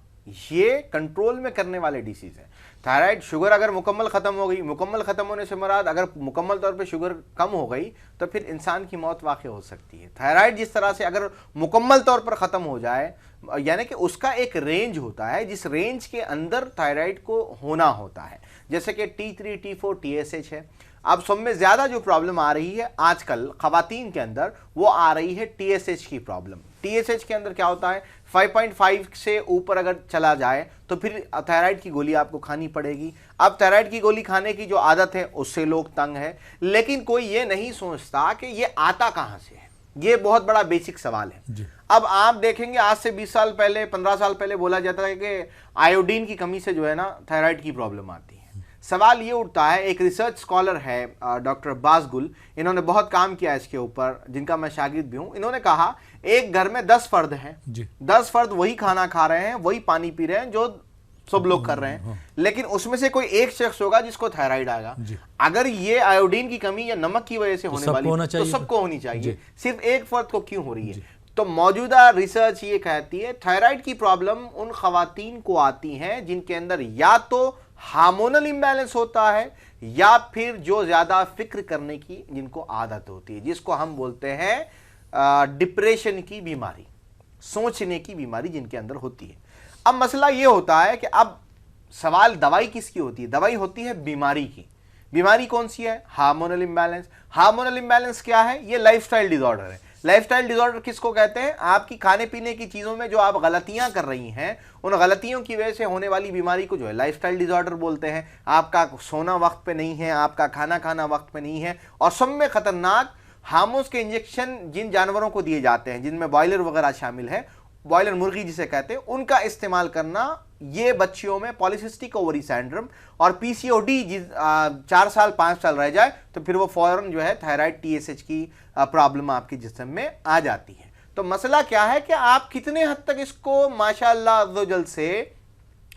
ये कंट्रोल में करने वाले डिसीज़ है। थायराइड शुगर अगर मुकम्मल ख़त्म हो गई, मुकम्मल ख़त्म होने से मुराद अगर मुकम्मल तौर पे शुगर कम हो गई तो फिर इंसान की मौत वाक़ हो सकती है। थायराइड जिस तरह से अगर मुकम्मल तौर पर ख़त्म हो जाए, यानी कि उसका एक रेंज होता है जिस रेंज के अंदर थायराइड को होना होता है, जैसे कि T3, T4, TSH है। अब सब में ज़्यादा जो प्रॉब्लम आ रही है आजकल ख़वातीन के अंदर, वो आ रही है TSH की प्रॉब्लम। TSH के अंदर क्या होता है, 5.5 से ऊपर अगर चला जाए तो फिर थायराइड की गोली आपको खानी पड़ेगी। अब थायराइड की गोली खाने की जो आदत है उससे लोग तंग है, लेकिन कोई ये नहीं सोचता कि ये आता कहाँ से है। ये बहुत बड़ा बेसिक सवाल है। अब आप देखेंगे, आज से 20 साल पहले, 15 साल पहले बोला जाता है कि आयोडीन की कमी से जो है ना थायराइड की प्रॉब्लम आती है। सवाल ये उठता है, एक रिसर्च स्कॉलर है डॉक्टर बासगुल, इन्होंने बहुत काम किया इसके ऊपर, जिनका मैं शागिर्द भी हूँ। इन्होंने कहा एक घर में 10 फर्द हैं, 10 फर्द वही खाना खा रहे हैं, वही पानी पी रहे हैं जो सब लोग कर रहे हैं, लेकिन उसमें से कोई एक शख्स होगा जिसको थायराइड आएगा। अगर ये आयोडीन की कमी या नमक की वजह से होने वाली तो सबको होनी चाहिए, सिर्फ एक फर्द को क्यों हो रही है? तो मौजूदा रिसर्च ये कहती है थायराइड की प्रॉब्लम उन खवातीन को आती है जिनके अंदर या तो हार्मोनल इम्बैलेंस होता है या फिर जो ज्यादा फिक्र करने की जिनको आदत होती है, जिसको हम बोलते हैं डिप्रेशन की बीमारी, सोचने की बीमारी जिनके अंदर होती है। अब मसला यह होता है कि अब सवाल दवाई किसकी होती है? दवाई होती है बीमारी की। बीमारी कौन सी है? Hormonal imbalance. हार्मोनल इम्बैलेंस क्या है? ये लाइफस्टाइल डिसऑर्डर है। लाइफस्टाइल डिसऑर्डर किसको कहते हैं? आपकी खाने पीने की चीजों में जो आप गलतियां कर रही हैं, उन गलतियों की वजह से होने वाली बीमारी को जो है लाइफस्टाइल डिसऑर्डर बोलते हैं। आपका सोना वक्त पे नहीं है, आपका खाना खाना वक्त पे नहीं है, और सब में खतरनाक हार्मोन्स के इंजेक्शन जिन जानवरों को दिए जाते हैं, जिनमें बॉयलर वगैरह शामिल है, बॉयलर मुर्गी जिसे कहते हैं, उनका इस्तेमाल करना, ये बच्चियों में पॉलीसिस्टिक ओवरी सिंड्रोम और पीसीओडी 4 साल 5 साल रह जाए तो फिर वो फौरन जो है थायराइड टीएसएच की प्रॉब्लम आपके जिस्म में आ जाती है। तो मसला क्या है कि आप कितने हद तक इसको माशाअल्लाह अज़्ज़वजल से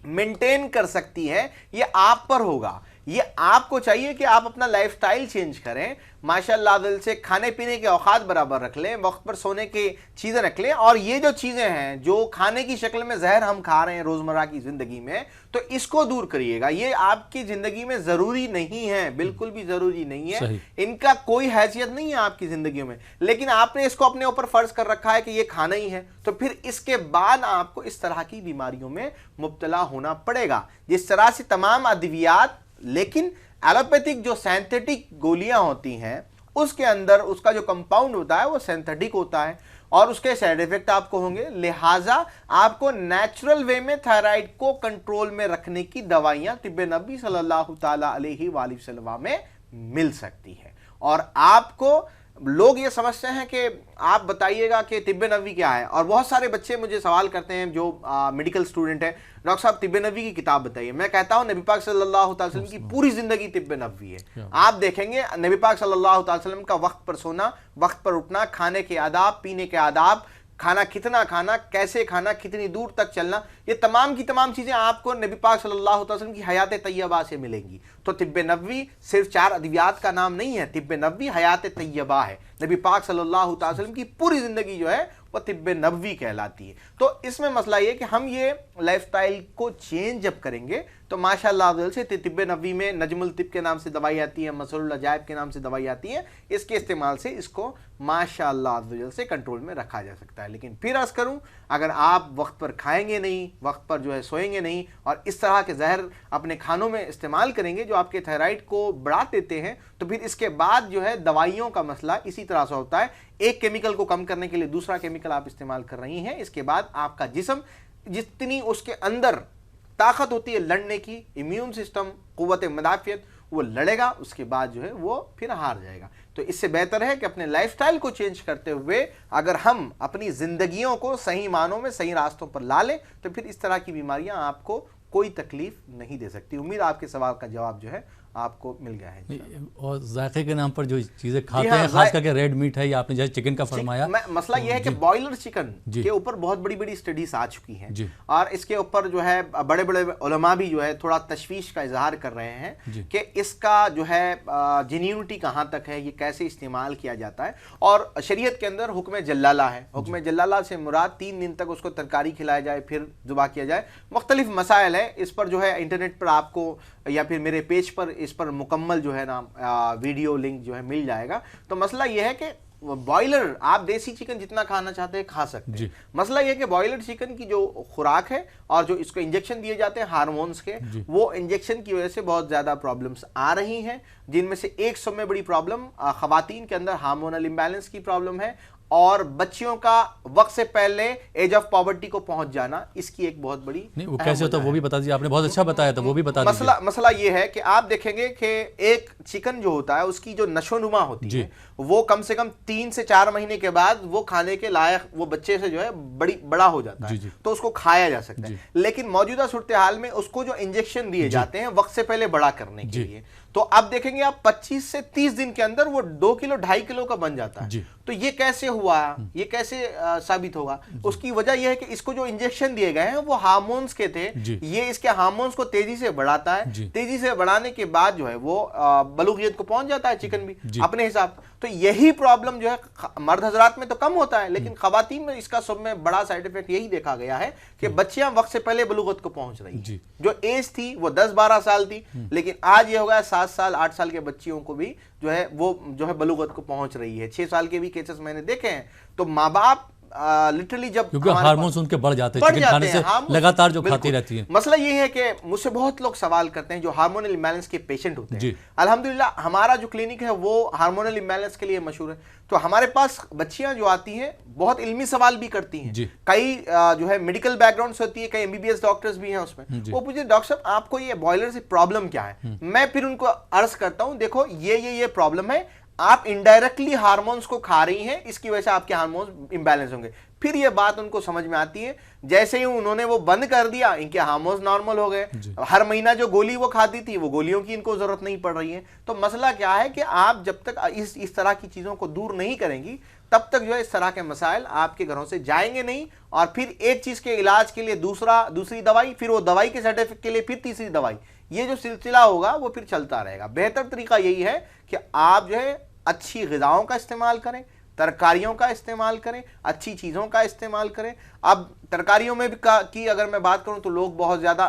मेंटेन कर सकती है, ये आप पर होगा। ये आपको चाहिए कि आप अपना लाइफस्टाइल चेंज करें, माशाअल्लाह दिल से खाने पीने के औकात बराबर रख लें, वक्त पर सोने की चीज़ें रख लें, और ये जो चीज़ें हैं जो खाने की शक्ल में जहर हम खा रहे हैं रोज़मर्रा की ज़िंदगी में, तो इसको दूर करिएगा। ये आपकी ज़िंदगी में ज़रूरी नहीं है, बिल्कुल भी ज़रूरी नहीं है, इनका कोई हैसियत नहीं है आपकी ज़िंदगी में, लेकिन आपने इसको अपने ऊपर फ़र्ज कर रखा है कि ये खाना ही है, तो फिर इसके बाद आपको इस तरह की बीमारियों में मुब्तला होना पड़ेगा। जिस तरह से तमाम अद्वियात, लेकिन एलोपैथिक जो सिंथेटिक गोलियां होती हैं उसके अंदर उसका जो कंपाउंड होता है वो सिंथेटिक होता है और उसके साइड इफेक्ट आपको होंगे, लिहाजा आपको नेचुरल वे में थायराइड को कंट्रोल में रखने की दवाइयां तिब्बे नबी सल्लल्लाहु ताला अलैहि वसल्लम में मिल सकती है। और आपको लोग ये समझते हैं कि आप बताइएगा कि तिब्बे नबवी क्या है, और बहुत सारे बच्चे मुझे सवाल करते हैं जो मेडिकल स्टूडेंट है, डॉक्टर साहब तिब्बे नबवी की किताब बताइए। मैं कहता हूं नबी पाक सल्लल्लाहु अलैहि वसल्लम की पूरी जिंदगी तिब्बे नबवी है। आप देखेंगे नबी पाक सल्लल्लाहु अलैहि वसल्लम का वक्त पर सोना, वक्त पर उठना, खाने के आदाब, पीने के आदाब, खाना कितना खाना, कैसे खाना, कितनी दूर तक चलना, ये तमाम की तमाम चीजें आपको नबी पाक सल्लल्लाहु अलैहि वसल्लम की हयात तैयबा से मिलेंगी। तो तिब्बे नबवी सिर्फ 4 अद्वियात का नाम नहीं है, तिब्बे नबवी हयात तैयबा है। नबी पाक सल्लल्लाहु अलैहि वसल्लम की पूरी जिंदगी जो है वो तिब्बे नबवी कहलाती है। तो इसमें मसला ये कि हम ये लाइफस्टाइल को चेंज जब करेंगे तो माशाअल्लाह से तिब्बे नबवी में नजमुल तिब के नाम से दवाई आती है, मसरुल अजायब के नाम से दवाई आती है, इसके इस्तेमाल से इसको माशाअल्लाह से कंट्रोल में रखा जा सकता है। लेकिन फिर अर्ज करूं, अगर आप वक्त पर खाएंगे नहीं, वक्त पर जो है सोएंगे नहीं, और इस तरह के जहर अपने खानों में इस्तेमाल करेंगे जो आपके थायराइड को बढ़ा देते हैं, तो फिर इसके बाद जो है दवाइयों का मसला इसी तरह से होता है। एक केमिकल को कम करने के लिए दूसरा केमिकल आप इस्तेमाल कर रही हैं, इसके बाद आपका जिस्म जितनी उसके अंदर ताकत होती है लड़ने की, इम्यून सिस्टम, कुव्वत मदाफियत, वो लड़ेगा, उसके बाद जो है वो फिर हार जाएगा। तो इससे बेहतर है कि अपने लाइफस्टाइल को चेंज करते हुए अगर हम अपनी जिंदगियों को सही मानों में सही रास्तों पर ला लें तो फिर इस तरह की बीमारियां आपको कोई तकलीफ नहीं दे सकती। उम्मीद आपके सवाल का जवाब जो है आपको मिल गया है। और जायके के नाम पर जो चीज़ें खाते हैं, खास करके रेड मीट है, या आपने जैसे चिकन का फरमाया, मसला यह है कि बॉयलर चिकन के ऊपर बहुत बड़ी बड़ी स्टडीज आ चुकी हैं और इसके ऊपर जो है बड़े बड़े उलमा भी जो है थोड़ा तशवीश का इजहार कर रहे हैं कि इसका जो है जेन्युइनिटी कहाँ तक है, ये कैसे इस्तेमाल किया जाता है। और शरीयत के अंदर हुक्म जल्लाला है, हुक्म जल्लाला से मुराद 3 दिन तक उसको तरकारी खिलाया जाए फिर जुबा किया जाए। मुख्तलिफ मसाइल है, इस पर जो है इंटरनेट पर आपको या फिर मेरे पेज पर इस पर मुकम्मल जो है ना वीडियो लिंक जो है मिल जाएगा। तो मसला यह है कि बॉयलर आप देसी चिकन जितना खाना चाहते हैं खा सकते हैं। मसला यह है कि बॉयलर चिकन की जो खुराक है और जो इसको इंजेक्शन दिए जाते हैं हार्मोन्स के, वो इंजेक्शन की वजह से बहुत ज़्यादा प्रॉब्लम्स आ रही हैं, जिनमें से एक सबसे बड़ी प्रॉब्लम खवातीन के अंदर हार्मोनल इम्बैलेंस की प्रॉब्लम है और बच्चियों का वक्त से पहले एज ऑफ पॉवर्टी को पहुंच जाना, इसकी एक बहुत बड़ी नहीं वो कैसे होता है वो भी बता दीजिए, आपने बहुत अच्छा बताया था, वो भी बता दीजिए। मसला ये है कि आप देखेंगे कि एक चिकन जो होता है उसकी जो नशोनुमा होती है वो कम से कम 3 से 4 महीने के बाद वो खाने के लायक वो बच्चे से जो है बड़ा हो जाता है, तो उसको खाया जा सकता है। लेकिन मौजूदा सूरत हाल में उसको जो इंजेक्शन दिए जाते हैं वक्त से पहले बड़ा करने के लिए, तो अब देखेंगे आप 25 से 30 दिन के अंदर वो 2 किलो 2.5 किलो का बन जाता है। तो ये कैसे हुआ? हुआ, ये कैसे साबित होगा? उसकी वजह यह है कि इसको जो इंजेक्शन दिए गए हैं वो हार्मोन्स के थे, ये इसके हार्मोन्स को तेजी से बढ़ाता है, तेजी से बढ़ाने के बाद जो है वो बलूगियत को पहुंच जाता है चिकन भी अपने हिसाब। तो यही प्रॉब्लम जो है मर्द हजरात में तो कम होता है, लेकिन खवातीन में इसका सब में बड़ा साइड इफेक्ट यही देखा गया है कि बच्चियां वक्त से पहले बलूगत को पहुंच रही हैं। जो एज थी वो 10-12 साल थी, लेकिन आज ये हो गया 7 साल 8 साल के बच्चियों को भी जो है वो जो है बलूगत को पहुंच रही है। 6 साल के भी केसेस मैंने देखे हैं। तो माँ बाप लिटरली जब क्योंकि हार्मोन्स उनके बढ़ जाते हैं चिकन खाने से, लगातार जो खाती रहती है। मसला ये है कि मुझसे बहुत लोग सवाल करते हैं जो हार्मोनल इम्बैलेंस के पेशेंट होते हैं। अल्हम्दुलिल्लाह हमारा जो क्लिनिक है वो हार्मोनल इम्बैलेंस के लिए मशहूर है। तो हमारे पास बच्चियां जो आती हैं बहुत इल्मी सवाल भी करती हैं, कई जो है मेडिकल बैकग्राउंड से होती है, कई एमबीबीएस डॉक्टर्स भी हैं उसमें। वो पूछे डॉक्टर साहब आपको ये बॉयलर से प्रॉब्लम क्या है? मैं फिर उनको अर्ज करता हूं देखो ये प्रॉब्लम है, आप इनडायरेक्टली हार्मोन्स को खा रही हैं, इसकी वजह से आपके हार्मोन्स इंबैलेंस होंगे। फिर ये बात उनको समझ में आती है। जैसे ही उन्होंने वो बंद कर दिया, इनके हार्मोन्स नॉर्मल हो गए। हर महीना जो गोली वो खाती थी वो गोलियों की इनको जरूरत नहीं पड़ रही है। तो मसला क्या है कि आप जब तक इस तरह की चीजों को दूर नहीं करेंगी तब तक जो है इस तरह के मसाइल आपके घरों से जाएंगे नहीं। और फिर एक चीज के इलाज के लिए दूसरी दवाई, फिर वो दवाई के साइड इफेक्ट के लिए फिर तीसरी दवाई, ये जो सिलसिला होगा वो फिर चलता रहेगा। बेहतर तरीका यही है कि आप जो है अच्छी ग़िज़ाओं का इस्तेमाल करें, तरकारियों का इस्तेमाल करें, अच्छी चीज़ों का इस्तेमाल करें। अब तरकारियों में भी की अगर मैं बात करूं तो लोग बहुत ज़्यादा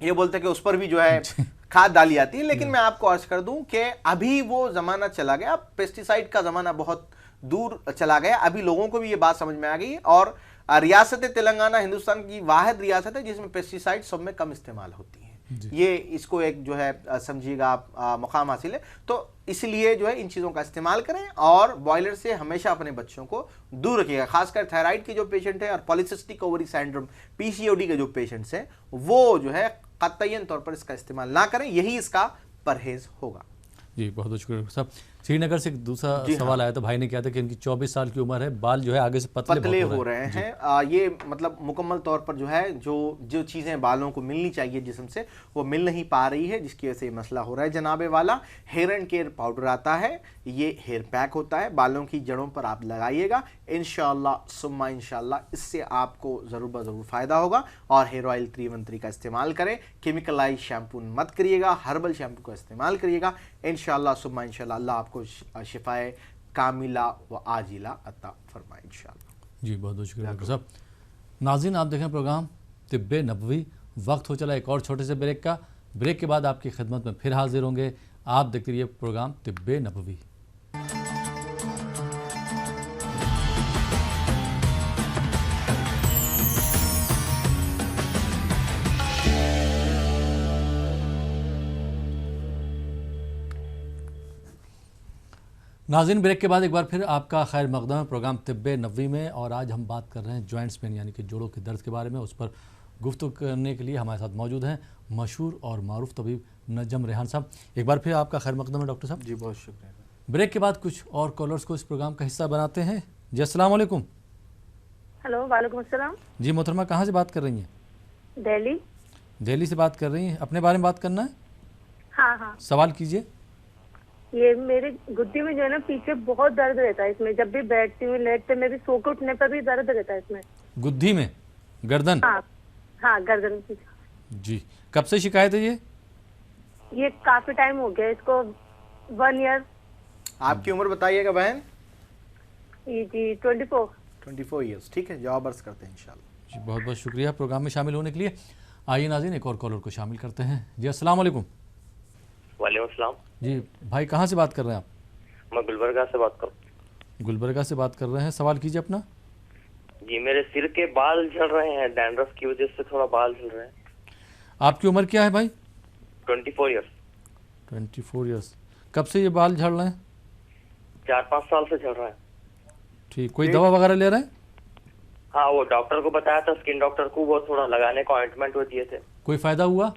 ये बोलते हैं कि उस पर भी जो है खाद डाली जाती है, लेकिन मैं आपको अर्ज कर दूं कि अभी वो ज़माना चला गया, पेस्टिसाइड का ज़माना बहुत दूर चला गया। अभी लोगों को भी ये बात समझ में आ गई। और रियासत तेलंगाना हिंदुस्तान की वाहिद रियासत है जिसमें पेस्टिसाइड सब में कम इस्तेमाल होती है। ये इसको एक जो है समझिएगा आप मुकाम हासिल है। तो इसलिए जो है इन चीज़ों का इस्तेमाल करें और बॉयलर से हमेशा अपने बच्चों को दूर रखिएगा। खासकर थायराइड के जो पेशेंट हैं और पॉलीसिस्टिक ओवरी सिंड्रोम पीसीओडी के जो पेशेंट्स हैं वो जो है कतईन तौर पर इसका इस्तेमाल ना करें, यही इसका परहेज होगा। जी बहुत बहुत शुक्रिया साहब। श्रीनगर से एक दूसरा सवाल आया था, भाई ने कहा था कि इनकी 24 साल की उम्र है, बाल जो है आगे से पतले हो रहे हैं। ये मतलब मुकम्मल तौर पर जो है जो चीज़ें बालों को मिलनी चाहिए जिस्म से वो मिल नहीं पा रही है, जिसकी वजह से मसला हो रहा है जनाबे वाला। हेयर एंड केयर पाउडर आता है, ये हेयर पैक होता है, बालों की जड़ों पर आप लगाइएगा। इंशाअल्लाह सुम्मा इंशाअल्लाह इससे आपको ज़रूर ब-ज़रूर फ़ायदा होगा। और हेयर ऑयल 313 का इस्तेमाल करें, केमिकलाइज शैम्पू मत करिएगा, हर्बल शैम्पू का इस्तेमाल करिएगा। इंशाअल्लाह सुम्मा इंशाअल्लाह अल्लाह आपको शिफाए कामिला व आजिला अता फरमाए इंशाअल्लाह। जी बहुत बहुत शुक्रिया डॉक्टर साहब। नाज़रीन आप देखें प्रोग्राम तिब्बे नबवी। वक्त हो चला एक और छोटे से ब्रेक का। ब्रेक के बाद आपकी खिदमत में फिर हाजिर होंगे। आप देखते रहिए प्रोग्राम तिब्बे नबवी। नाज़रीन ब्रेक के बाद एक बार फिर आपका खैर मकदम है प्रोग्राम तिब्बे नबवी में। और आज हम बात कर रहे हैं जॉइंट्स पेन यानी कि जोड़ों के दर्द के बारे में। उस पर गुफ्तगू करने के लिए हमारे साथ मौजूद हैं मशहूर और मारूफ तबीब नजम रेहान साहब। एक बार फिर आपका खैर मकदम है डॉक्टर साहब। जी बहुत शुक्रिया। ब्रेक के बाद कुछ और कॉलर्स को इस प्रोग्राम का हिस्सा बनाते हैं। जी अस्सलाम वालेकुम। हेलो वालेकुम अस्सलाम। जी मोहतरमा कहाँ से बात कर रही हैं? दिल्ली। दिल्ली से बात कर रही हैं। अपने बारे में बात करना है? हाँ हाँ सवाल कीजिए। ये मेरे गुद्दी में जो है ना पीछे बहुत दर्द रहता है, इसमें जब भी बैठती हूँ लेटते में भी सो के उठने पर भी दर्द रहता है इसमें। गुद्दी में? गर्दन? हाँ हाँ गर्दन की। जी कब से शिकायत है ये काफी टाइम हो गया इसको, 1 ईयर। आपकी उम्र बताइएगा बहन? जी 24 ईयर्स। ठीक है जवाब अर्ज करते हैं इंशाल्लाह। जी बहुत बहुत शुक्रिया प्रोग्राम में शामिल होने के लिए। आइए नाज़रीन एक और कॉलर को शामिल करते हैं। जी अस्सलाम वालेकुम। वालेकुम अस्सलाम। जी भाई कहाँ से बात कर रहे हैं आप? मैं गुलबर्गा से बात कर रहा हूँ। गुलबर्गा से बात कर रहे हैं, सवाल कीजिए अपना। जी मेरे सिर के बाल झड़ रहे हैं, डैंड्रफ की वजह से थोड़ा बाल झड़ रहे हैं। आपकी उम्र क्या है भाई? 24 ईयर्स। 24 ईयर्स। कब से ये बाल झड़ रहे हैं? 4-5 साल से झड़ रहे हैं। ठीक, कोई दवा वगैरह ले रहे हैं? हाँ वो डॉक्टर को बताया था, स्किन डॉक्टर को, वो थोड़ा लगाने को ऑइंटमेंट वो दिए थे। कोई फायदा हुआ?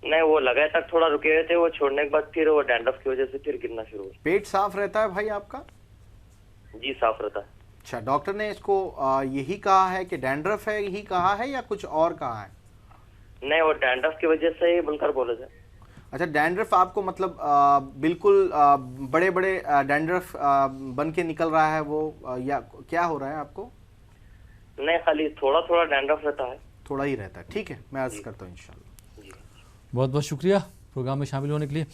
नहीं वो लगाए तक थोड़ा रुके हुए थे, वो छोड़ने के बाद फिर वो डैंड्रफ की वजह से फिर गिरना शुरू हुआ। पेट साफ रहता है भाई आपका? जी साफ रहता है। अच्छा डॉक्टर ने इसको यही कहा है कि डैंड्रफ है, यही कहा है या कुछ और कहा है? नहीं वो डैंड्रफ की वजह से ही बुनकर बोले थे। अच्छा, डैंड्रफ आपको मतलब बिल्कुल बड़े बड़े डैंड्रफ बन के निकल रहा है वो, या क्या हो रहा है आपको? नहीं, खाली थोड़ा थोड़ा डैंड्रफ रहता है। थोड़ा ही रहता है, ठीक है, मैं अर्ज करता हूँ इंशाल्लाह। बहुत बहुत शुक्रिया प्रोग्राम में शामिल होने के लिए।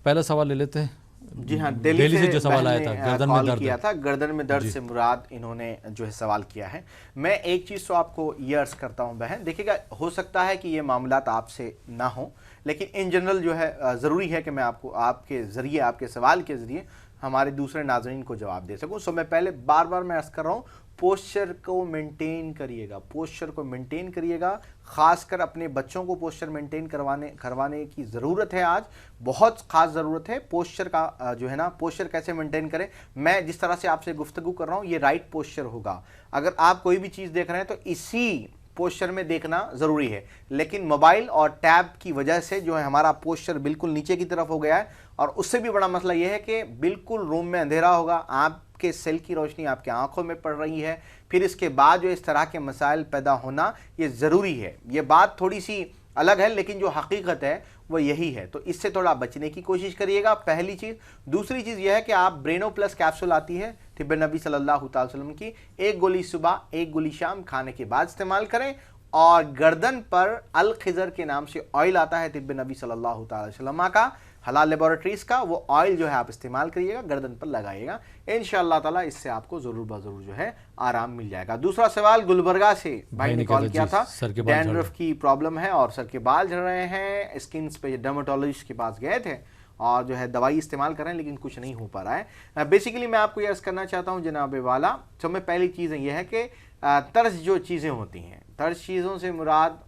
पहला सवाल ले लेते हैं। जी हाँ, दिल्ली से जो सवाल आया था, गर्दन में दर्द किया था, गर्दन में दर्द से मुराद इन्होंने जो है सवाल किया है। मैं एक चीज़ तो आपको ये अर्ज करता हूँ बहन, देखिएगा, हो सकता है कि ये मामलात आपसे ना हो, लेकिन इन जनरल जो है ज़रूरी है कि मैं आपको आपके ज़रिए, आपके सवाल के ज़रिए हमारे दूसरे नाज़रीन को जवाब दे सकूँ। सो मैं पहले बार बार मैं अर्ज़ कर रहा हूँ, पोस्चर को मेंटेन करिएगा, पोस्चर को मेंटेन करिएगा, ख़ासकर अपने बच्चों को पोस्चर मेंटेन करवाने की ज़रूरत है। आज बहुत ख़ास ज़रूरत है पोस्चर का, जो है ना, पोस्चर कैसे मेंटेन करें। मैं जिस तरह से आपसे गुफ्तगू कर रहा हूँ, ये राइट पोस्चर होगा। अगर आप कोई भी चीज़ देख रहे हैं तो इसी पोस्चर में देखना ज़रूरी है, लेकिन मोबाइल और टैब की वजह से जो है हमारा पोस्चर बिल्कुल नीचे की तरफ हो गया है। और उससे भी बड़ा मसला यह है कि बिल्कुल रूम में अंधेरा होगा, आपके सेल की रोशनी आपके आंखों में पड़ रही है, फिर इसके बाद जो इस तरह के मसाइल पैदा होना ये ज़रूरी है। ये बात थोड़ी सी अलग है, लेकिन जो हकीकत है वो यही है। तो इससे थोड़ा बचने की कोशिश करिएगा, पहली चीज़। दूसरी चीज़ यह है कि आप ब्रेनो प्लस कैप्सूल आती है तिब्बे नबी सल्लल्लाहु अलैहि वसल्लम की, एक गोली सुबह एक गोली शाम खाने के बाद इस्तेमाल करें। और गर्दन पर अल खिजर के नाम से ऑयल आता है तिब्बे नबी सल्लल्लाहु अलैहि वसल्लम का, हलाल लेबोरेटरीज का, वो ऑयल जो है आप इस्तेमाल करिएगा, गर्दन पर लगाइएगा, इंशाअल्लाह ताला इससे आपको ज़रूर ब-ज़रूर जो है आराम मिल जाएगा। दूसरा सवाल गुलबर्गा से भाई ने कॉल किया था, डैंड्रफ की प्रॉब्लम है और सर के बाल झड़ रहे हैं, स्किन पे डर्मेटोलॉजिस्ट के पास गए थे और जो है दवाई इस्तेमाल कर रहे हैं, लेकिन कुछ नहीं हो पा रहा है। बेसिकली मैं आपको ये अर्ज़ करना चाहता हूँ जनाब वाला, तो मैं पहली चीज़ यह है कि तर्ज जो चीज़ें होती हैं, तर्ज चीज़ों से मुराद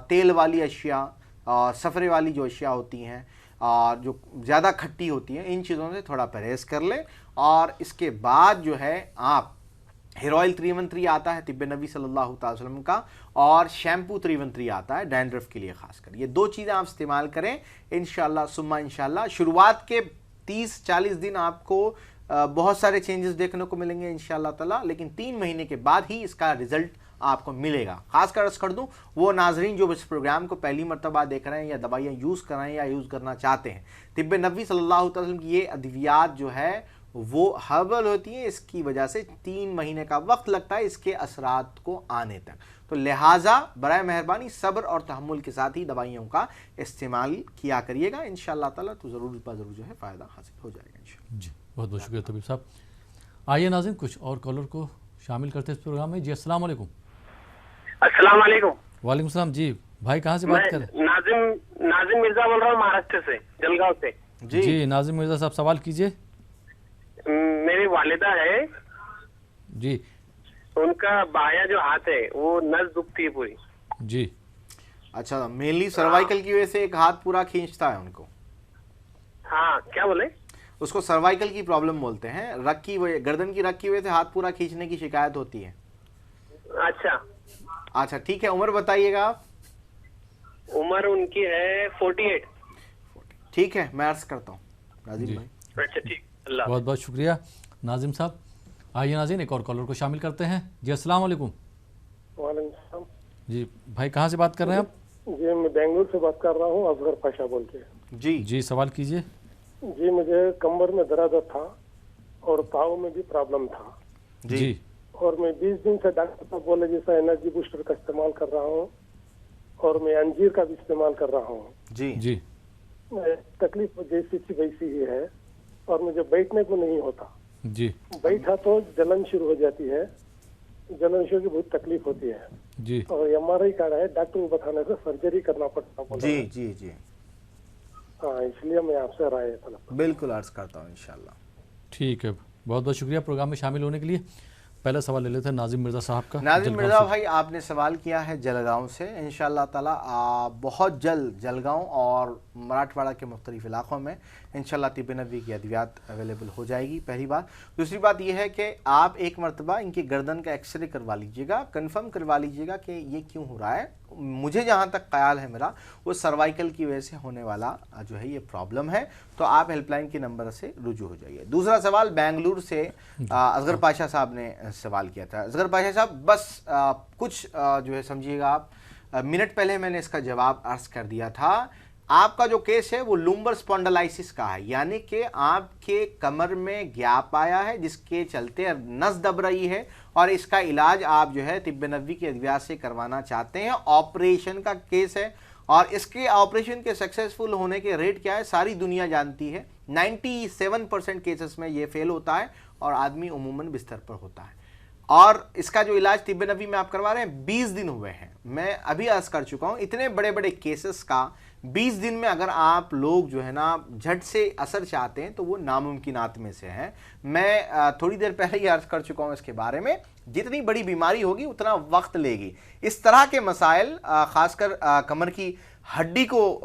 तेल वाली अशिया और सफ़रे वाली जो अशिया होती हैं और जो ज़्यादा खट्टी होती हैं, इन चीज़ों से थोड़ा परहेज़ कर लें। और इसके बाद जो है आप हेयर ऑयल 313 आता है तिब्बे नबी सल्लल्लाहु अलैहि वसल्लम का, और शैम्पू 313 आता है डैंड्रफ के लिए खासकर। ये दो चीज़ें आप इस्तेमाल करें इंशाल्लाह सुम्मा इंशाल्लाह। शुरुआत के 30-40 दिन आपको बहुत सारे चेंजेस देखने को मिलेंगे इंशाल्लाह ताला, लेकिन 3 महीने के बाद ही इसका रिजल्ट आपको मिलेगा। खासकर अर्ज कर दूं, वो नाजरीन जो इस प्रोग्राम को पहली मरतबा देख रहे हैं या दवाइयाँ यूज़ कर रहे हैं या यूज़ करना चाहते हैं, तिब्बे नबी सल्लल्लाहु अलैहि वसल्लम की ये अद्वियात जो है वो हर्बल होती है, इसकी वजह से 3 महीने का वक्त लगता है इसके असरात को आने तक। तो लिहाजा बराए मेहरबानी सब्र और तहम्मुल के साथ ही दवाइयों का इस्तेमाल किया करिएगा, इंशाअल्लाह ताला तो ज़रूर जो है फ़ायदा हासिल हो जाएगा इंशाअल्लाह। जी बहुत बहुत शुक्रिया तबीब साहब। आइए नाज़रीन कुछ और कॉलर को शामिल करते हैं इस प्रोग्राम में। जी अस्सलाम वालेकुम। अस्सलाम वालेकुम। वालेकुम सलाम। जी भाई कहाँ से बात कर रहे हैं? नाजिम मिर्जा बोल रहा हूँ, महाराष्ट्र से, जलगांव से। जी नाजिम मिर्जा साहब सवाल कीजिए। मेरी वालिदा है जी, उनका बायां जो हाथ है वो नस दुखती है पूरी। जी अच्छा, मेनली सर्वाइकल की वजह से एक हाथ पूरा खींचता है उनको। हाँ, क्या बोले? उसको सर्वाइकल की प्रॉब्लम बोलते हैं, रग की वजह, गर्दन की रग की वजह से हाथ पूरा खींचने की शिकायत होती है। अच्छा ठीक है, उम्र बताइएगा आप। उम्र उनकी है 48। ठीक है, मैं अर्ज करता हूँ नाजिम भाई। अच्छा ठीक, बहुत बहुत शुक्रिया नाजिम साहब। आइए नाज़रीन एक और कॉलर को शामिल करते हैं। जी अस्सलाम वालेकुम। वालेकुम सलाम। जी भाई कहाँ से बात कर रहे हैं आप? जी मैं बेंगलुरु से बात कर रहा हूँ, असगर पाशा बोल के। जी सवाल कीजिए। जी मुझे कमर में दर्द था और पाँव में भी प्रॉब्लम था जी, और मैं 20 दिन से डॉक्टर साहब बोले जैसा एनर्जी बूस्टर का इस्तेमाल कर रहा हूँ और मैं अंजीर का भी इस्तेमाल कर रहा हूँ। जी तकलीफ जैसी थी वैसी ही है और मुझे बैठने को नहीं होता। जी बैठा तो जलन शुरू हो जाती है, जलन शुरू की बहुत तकलीफ होती है जी, और MRI का है, डॉक्टर को बताने से सर्जरी करना पड़ता। जी हाँ, इसलिए मैं आपसे राय तलब। बिल्कुल अर्ज करता हूँ इंशाल्लाह। ठीक है, बहुत बहुत शुक्रिया प्रोग्राम में शामिल होने के लिए। पहला सवाल ले लेते हैं नाजिम मिर्ज़ा साहब का। नाजिम मिर्ज़ा भाई आपने सवाल किया है जलगांव से। इंशाअल्लाह ताला बहुत जल्द जलगांव और मराठवाड़ा के मुख्तलिफ इलाक़ों में इंशाअल्लाह तिब्बे नबवी की अद्वियात अवेलेबल हो जाएगी, पहली बात। दूसरी बात यह है कि आप एक मरतबा इनकी गर्दन का एक्सरे करवा लीजिएगा, कंफर्म करवा लीजिएगा कि ये क्यों हो रहा है। मुझे जहाँ तक ख्याल है मेरा, वो सर्वाइकल की वजह से होने वाला जो है ये प्रॉब्लम है। तो आप हेल्पलाइन के नंबर से रुजू हो जाइए। दूसरा सवाल बेंगलुरु से असगर पाशा साहब ने सवाल किया था। असगर पाशा साहब बस कुछ जो है समझिएगा आप, मिनट पहले मैंने इसका जवाब अर्ज कर दिया था आपका जो केस है वो लुम्बर स्पॉन्डलाइसिस का है, यानी कि आपके कमर में गैप आया है जिसके चलते नस दब रही है और इसका इलाज आप जो है तिब्बे नबवी के अद्वियात से करवाना चाहते हैं। ऑपरेशन का केस है और इसके ऑपरेशन के सक्सेसफुल होने के रेट क्या है सारी दुनिया जानती है। 97% केसेस में ये फेल होता है और आदमी उमूमन बिस्तर पर होता है। और इसका जो इलाज तिब्बे नबवी में आप करवा रहे हैं 20 दिन हुए हैं। मैं अभी अर्ज कर चुका हूं इतने बड़े बड़े केसेस का 20 दिन में अगर आप लोग जो है ना झट से असर चाहते हैं तो वो नामुमकिनात में से है। मैं थोड़ी देर पहले ही अर्ज कर चुका हूं इसके बारे में। जितनी बड़ी बीमारी होगी उतना वक्त लेगी। इस तरह के मसाइल खासकर कमर की हड्डी को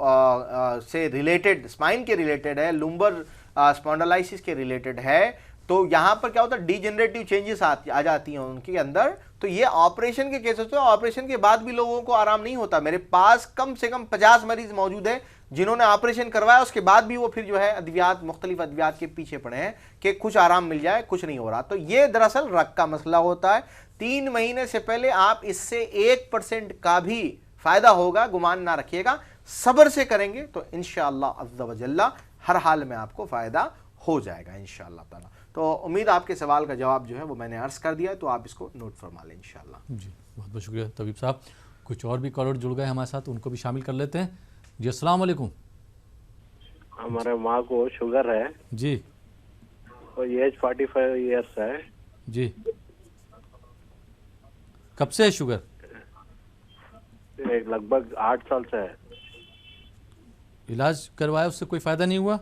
से रिलेटेड, स्पाइन के रिलेटेड है, लुम्बर स्पॉन्डलाइसिस के रिलेटेड है, तो यहां पर क्या होता है डिजेनरेटिव चेंजेस आ जाती हैं उनके अंदर। तो ये ऑपरेशन के केसेस तो ऑपरेशन के बाद भी लोगों को आराम नहीं होता। मेरे पास कम से कम 50 मरीज मौजूद है जिन्होंने ऑपरेशन करवाया उसके बाद भी वो फिर जो है अद्वियात, मुख्तलिफ अद्वियात के पीछे पड़े हैं कि कुछ आराम मिल जाए, कुछ नहीं हो रहा। तो ये दरअसल रग का मसला होता है। 3 महीने से पहले आप इससे 1% का भी फायदा होगा, गुमान ना रखिएगा। सब्र से करेंगे तो इंशाअल्लाह अज़्ज़ा व जल्ला हर हाल में आपको फायदा हो जाएगा इंशाअल्लाह ताला। तो उम्मीद आपके सवाल का जवाब जो है वो मैंने अर्ज कर दिया है, तो आप इसको नोट फरमा लें इंशाअल्लाह। जी बहुत बहुत शुक्रिया तबीब साहब। कुछ और भी कॉलर जुड़ गए हमारे साथ, उनको भी शामिल कर लेते हैं। जी अस्सलाम वालेकुम। हमारे माँ को शुगर है जी और एज 45 ईयर्स है जी। कब से है शुगर? लगभग 8 साल से है। इलाज करवाया उससे कोई फायदा नहीं हुआ?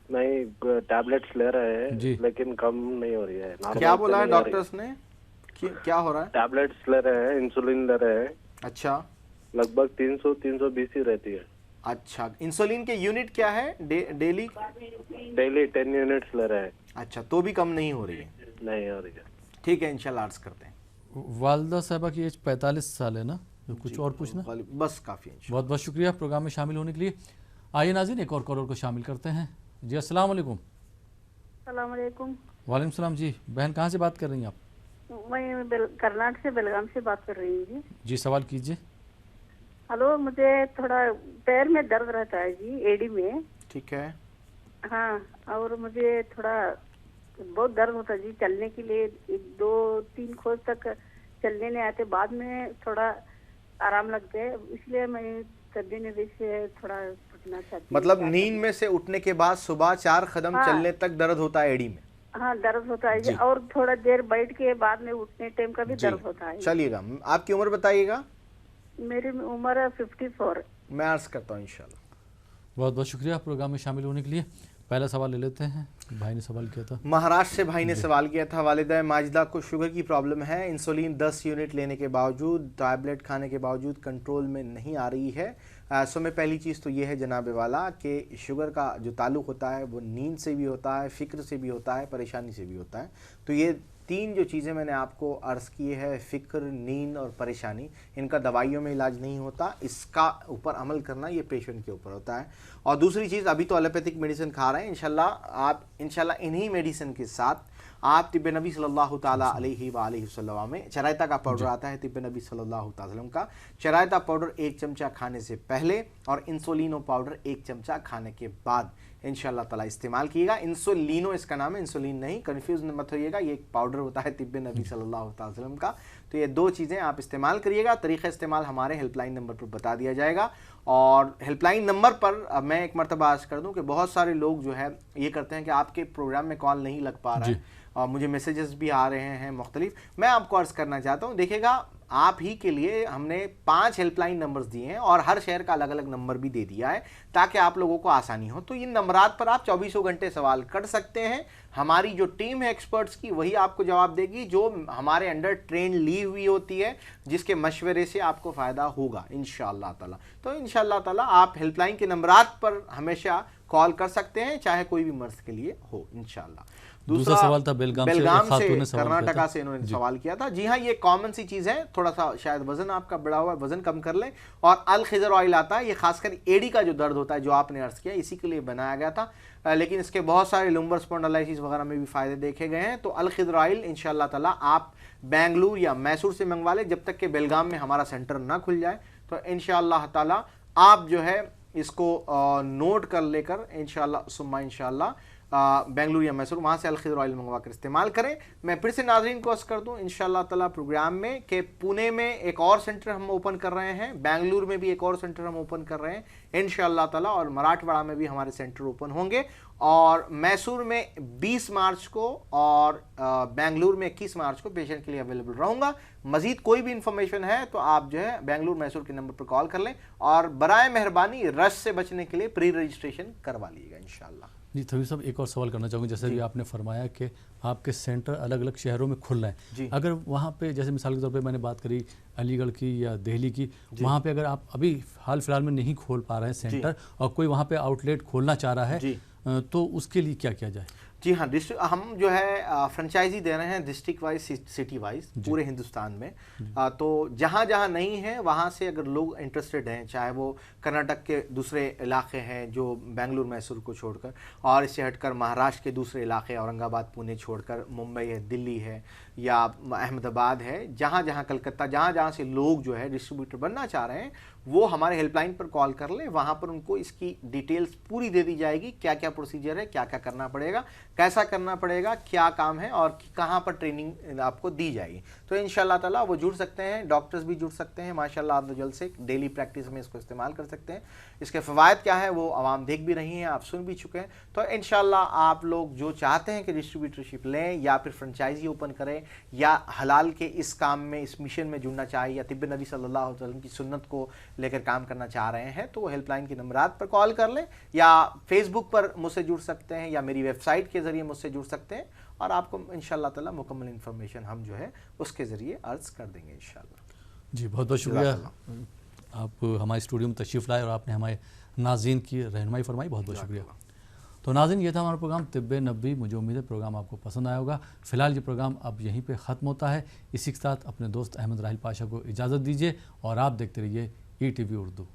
नहीं, टैबलेट्स ले रहे हैं जी, लेकिन कम नहीं हो रही है। क्या बोला है डॉक्टर्स ने? क्या हो रहा है? टैबलेट्स ले रहे हैं, इंसुलिन ले रहे हैं। अच्छा, लगभग 300-320 ही रहती है। अच्छा, इंसुलिन के यूनिट क्या है? डेली 10 यूनिट्स ले रहे हैं। अच्छा, तो भी कम नहीं हो रही है? नहीं हो रही है। ठीक है, इंशाल्लाह अर्ज करते हैं। वालदा साहबा की एज 45 साल है ना? कुछ और पूछना? बस काफ़ी है। बहुत बहुत शुक्रिया प्रोग्राम में शामिल होने के लिए। आइए नाज़रीन एक और कॉलर को शामिल करते हैं। जी अस्सलाम वालेकुम। अस्सलाम वालेकुम। वालेकुम सलाम। जी बहन कहाँ से बात कर रही हैं आप? मैं कर्नाटक से, बेलगाम से बात कर रही हूँ जी। जी सवाल कीजिए। हेलो, मुझे थोड़ा पैर में दर्द रहता है जी, एडी में। ठीक है। हाँ, और मुझे थोड़ा बहुत दर्द होता है जी। चलने के लिए 2-3 खोज तक चलने नहीं आते, बाद में थोड़ा आराम लगते है, इसलिए मैं तिब्बे नबवी से थोड़ा पूछना चाहती हूँ। मतलब नींद में से उठने के बाद सुबह 4 कदम चलने तक दर्द होता है एड़ी में? हाँ, दर्द होता है जी। और थोड़ा देर बैठ के बाद में उठने टाइम का भी दर्द होता है। चलिएगा, आपकी उम्र बताइएगा। मेरी उम्र है 54। मैं अर्ज करता हूँ इंशाल्लाह। बहुत बहुत शुक्रिया प्रोग्राम में शामिल होने के लिए। पहला सवाल ले लेते हैं। भाई ने सवाल किया था, महाराष्ट्र से भाई ने सवाल किया था। वालिदा माजिदा को शुगर की प्रॉब्लम है, इंसुलिन 10 यूनिट लेने के बावजूद, टैबलेट खाने के बावजूद कंट्रोल में नहीं आ रही है। सो में पहली चीज़ तो ये है जनाब वाला कि शुगर का जो ताल्लुक़ होता है वो नींद से भी होता है, फ़िक्र से भी होता है, परेशानी से भी होता है। तो ये 3 जो चीज़ें मैंने आपको अर्ज़ की है, फ़िक्र, नींद और परेशानी, इनका दवाइयों में इलाज नहीं होता। इसका ऊपर अमल करना ये पेशेंट के ऊपर होता है। और दूसरी चीज़, अभी तो एलोपैथिक मेडिसिन खा रहे हैं, इंशाल्लाह इन्हीं मेडिसिन के साथ आप तिब्बे नबी सल्लल्लाहु ताला अलैहि वसल्लम में चरायता का पाउडर आता है, तिब्बे नबी सल्लल्लाहु ताला अलैहि वसल्लम का चरायता पाउडर 1 चमचा खाने से पहले और इंसुलिनो पाउडर 1 चमचा खाने के बाद इंशाल्लाह ताला इस्तेमाल कीजिएगा। इंसुलिनो इसका नाम है, इंसुलिन नहीं, कंफ्यूज मत होइएगा। ये एक पाउडर होता है तिब्बे नबी सल्लल्लाहु ताला अलैहि वसल्लम का। तो ये 2 चीज़ें आप इस्तेमाल करिएगा। तरीक़ा इस्तेमाल हमारे हेल्पलाइन नंबर पर बता दिया जाएगा। और हेल्पलाइन नंबर पर मैं एक मरतबा अर्ज़ कर दूं कि बहुत सारे लोग जो है ये करते हैं कि आपके प्रोग्राम में कॉल नहीं लग पा रहा है और मुझे मैसेजेस भी आ रहे हैं मुख्तलिफ। मैं आपको अर्ज़ करना चाहता हूँ, देखिएगा आप ही के लिए हमने 5 हेल्पलाइन नंबर्स दिए हैं और हर शहर का अलग अलग नंबर भी दे दिया है ताकि आप लोगों को आसानी हो। तो इन नंबरात पर आप 24 घंटे सवाल कर सकते हैं। हमारी जो टीम है एक्सपर्ट्स की वही आपको जवाब देगी, जो हमारे अंडर ट्रेन ली हुई होती है, जिसके मशवरे से आपको फ़ायदा होगा इंशाअल्लाह ताला। तो इंशाअल्लाह ताला आप हेल्पलाइन के नंबरात पर हमेशा कॉल कर सकते हैं, चाहे कोई भी मर्ज के लिए हो इंशाअल्लाह। दूसरा सवाल था बेलगाम से कर्नाटका से इन्होंने सवाल किया था। जी हाँ, ये कॉमन सी चीज़ है, थोड़ा सा शायद वजन आपका बढ़ा हुआ है, वजन कम कर लें। और अल खिजर ऑयल आता है, ये खासकर एडी का जो दर्द होता है जो आपने अर्ज किया, इसी के लिए बनाया गया था, लेकिन इसके बहुत सारे लुम्बर स्पॉन्डिलाइटिस वगैरह में भी फ़ायदे देखे गए हैं। तो अल खिजर ऑयल इंशाअल्लाह ताला आप बेंगलुरु या मैसूर से मंगवा लें, जब तक कि बेलगाम में हमारा सेंटर ना खुल जाए। तो इंशाअल्लाह ताला आप जो है इसको नोट कर लेकर इंशाल्लाह सुम्मा इंशाल्लाह बेंगलुरु या मैसूर वहाँ से अलखिदर ऑयल मंगवा कर इस्तेमाल करें। मैं फिर से नाज़रीन को अर्ज़ कर दूँ इंशाल्लाह ताला प्रोग्राम में कि पुणे में एक और सेंटर हम ओपन कर रहे हैं, बेंगलुरु में भी एक और सेंटर हम ओपन कर रहे हैं इंशाल्लाह ताला, और मराठवाड़ा में भी हमारे सेंटर ओपन होंगे, और मैसूर में 20 मार्च को और बेंगलुरु में 21 मार्च को पेशेंट के लिए अवेलेबल रहूँगा। मज़ीद कोई भी इंफॉर्मेशन है तो आप जो है बेंगलुरु मैसूर के नंबर पर कॉल कर लें, और बराए मेहरबानी रश से बचने के लिए प्री रजिस्ट्रेशन करवा लीजिएगा इंशाल्लाह। जी तभी साहब एक और सवाल करना चाहूँगी, जैसे भी आपने फरमाया कि आपके सेंटर अलग अलग शहरों में खुल रहे हैं, अगर वहाँ पे जैसे मिसाल के तौर पे मैंने बात करी अलीगढ़ की या दिल्ली की, वहाँ पे अगर आप अभी हाल फिलहाल में नहीं खोल पा रहे हैं सेंटर और कोई वहाँ पे आउटलेट खोलना चाह रहा है तो उसके लिए क्या किया जाए? जी हाँ, हम जो है फ्रेंचाइजी दे रहे हैं डिस्ट्रिक्ट वाइज, सिटी वाइज पूरे हिंदुस्तान में। तो जहाँ जहाँ नहीं है वहाँ से अगर लोग इंटरेस्टेड हैं, चाहे वो कर्नाटक के दूसरे इलाके हैं जो बेंगलुरु मैसूर को छोड़कर, और इससे हटकर महाराष्ट्र के दूसरे इलाके औरंगाबाद पुणे छोड़कर मुंबई है, दिल्ली है या अहमदाबाद है, जहाँ जहाँ कलकत्ता, जहाँ जहाँ से लोग जो है डिस्ट्रीब्यूटर बनना चाह रहे हैं वो हमारे हेल्पलाइन पर कॉल कर लें। वहाँ पर उनको इसकी डिटेल्स पूरी दे दी जाएगी, क्या क्या प्रोसीजर है, क्या क्या करना पड़ेगा, कैसा करना पड़ेगा, क्या काम है और कहाँ पर ट्रेनिंग आपको दी जाएगी। तो इंशाल्लाह ताला वो जुड़ सकते हैं, डॉक्टर्स भी जुड़ सकते हैं माशाल्लाह आप जल्द से डेली प्रैक्टिस में इसको इस्तेमाल कर सकते हैं। इसके फ़वायद क्या है वो आवाम देख भी रही हैं, आप सुन भी चुके हैं। तो इंशाल्लाह आप लोग जो चाहते हैं कि डिस्ट्रीब्यूटरशिप लें या फिर फ्रेंचाइजी ओपन करें या हलाल के इस काम में, इस मिशन में जुड़ना चाहिए या तिब्बे नबी सल्लल्लाहु अलैहि वसल्लम की सुन्नत को लेकर काम करना चाह रहे हैं, तो वो हेल्पलाइन की नंबरात पर कॉल कर लें या फेसबुक पर मुझसे जुड़ सकते हैं या मेरी वेबसाइट के ज़रिए मुझसे जुड़ सकते हैं, और आपको इंशाल्लाह ताला मुकम्मल इन्फॉर्मेशन हम जो है उसके ज़रिए अर्ज़ कर देंगे इंशाल्लाह। जी बहुत बहुत शुक्रिया, आप हमारे स्टूडियो में तशरीफ़ लाए और आपने हमारे नाज़रीन की रहनुमाई फरमाई, बहुत बहुत शुक्रिया। तो नाज़रीन ये था हमारा प्रोग्राम तिब्बे नबवी। मुझे उम्मीद है प्रोग्राम आपको पसंद आया होगा। फ़िलहाल ये प्रोग्राम अब यहीं पे ख़त्म होता है। इसी के साथ अपने दोस्त अहमद राहिल पाशा को इजाज़त दीजिए और आप देखते रहिए ETV उर्दू।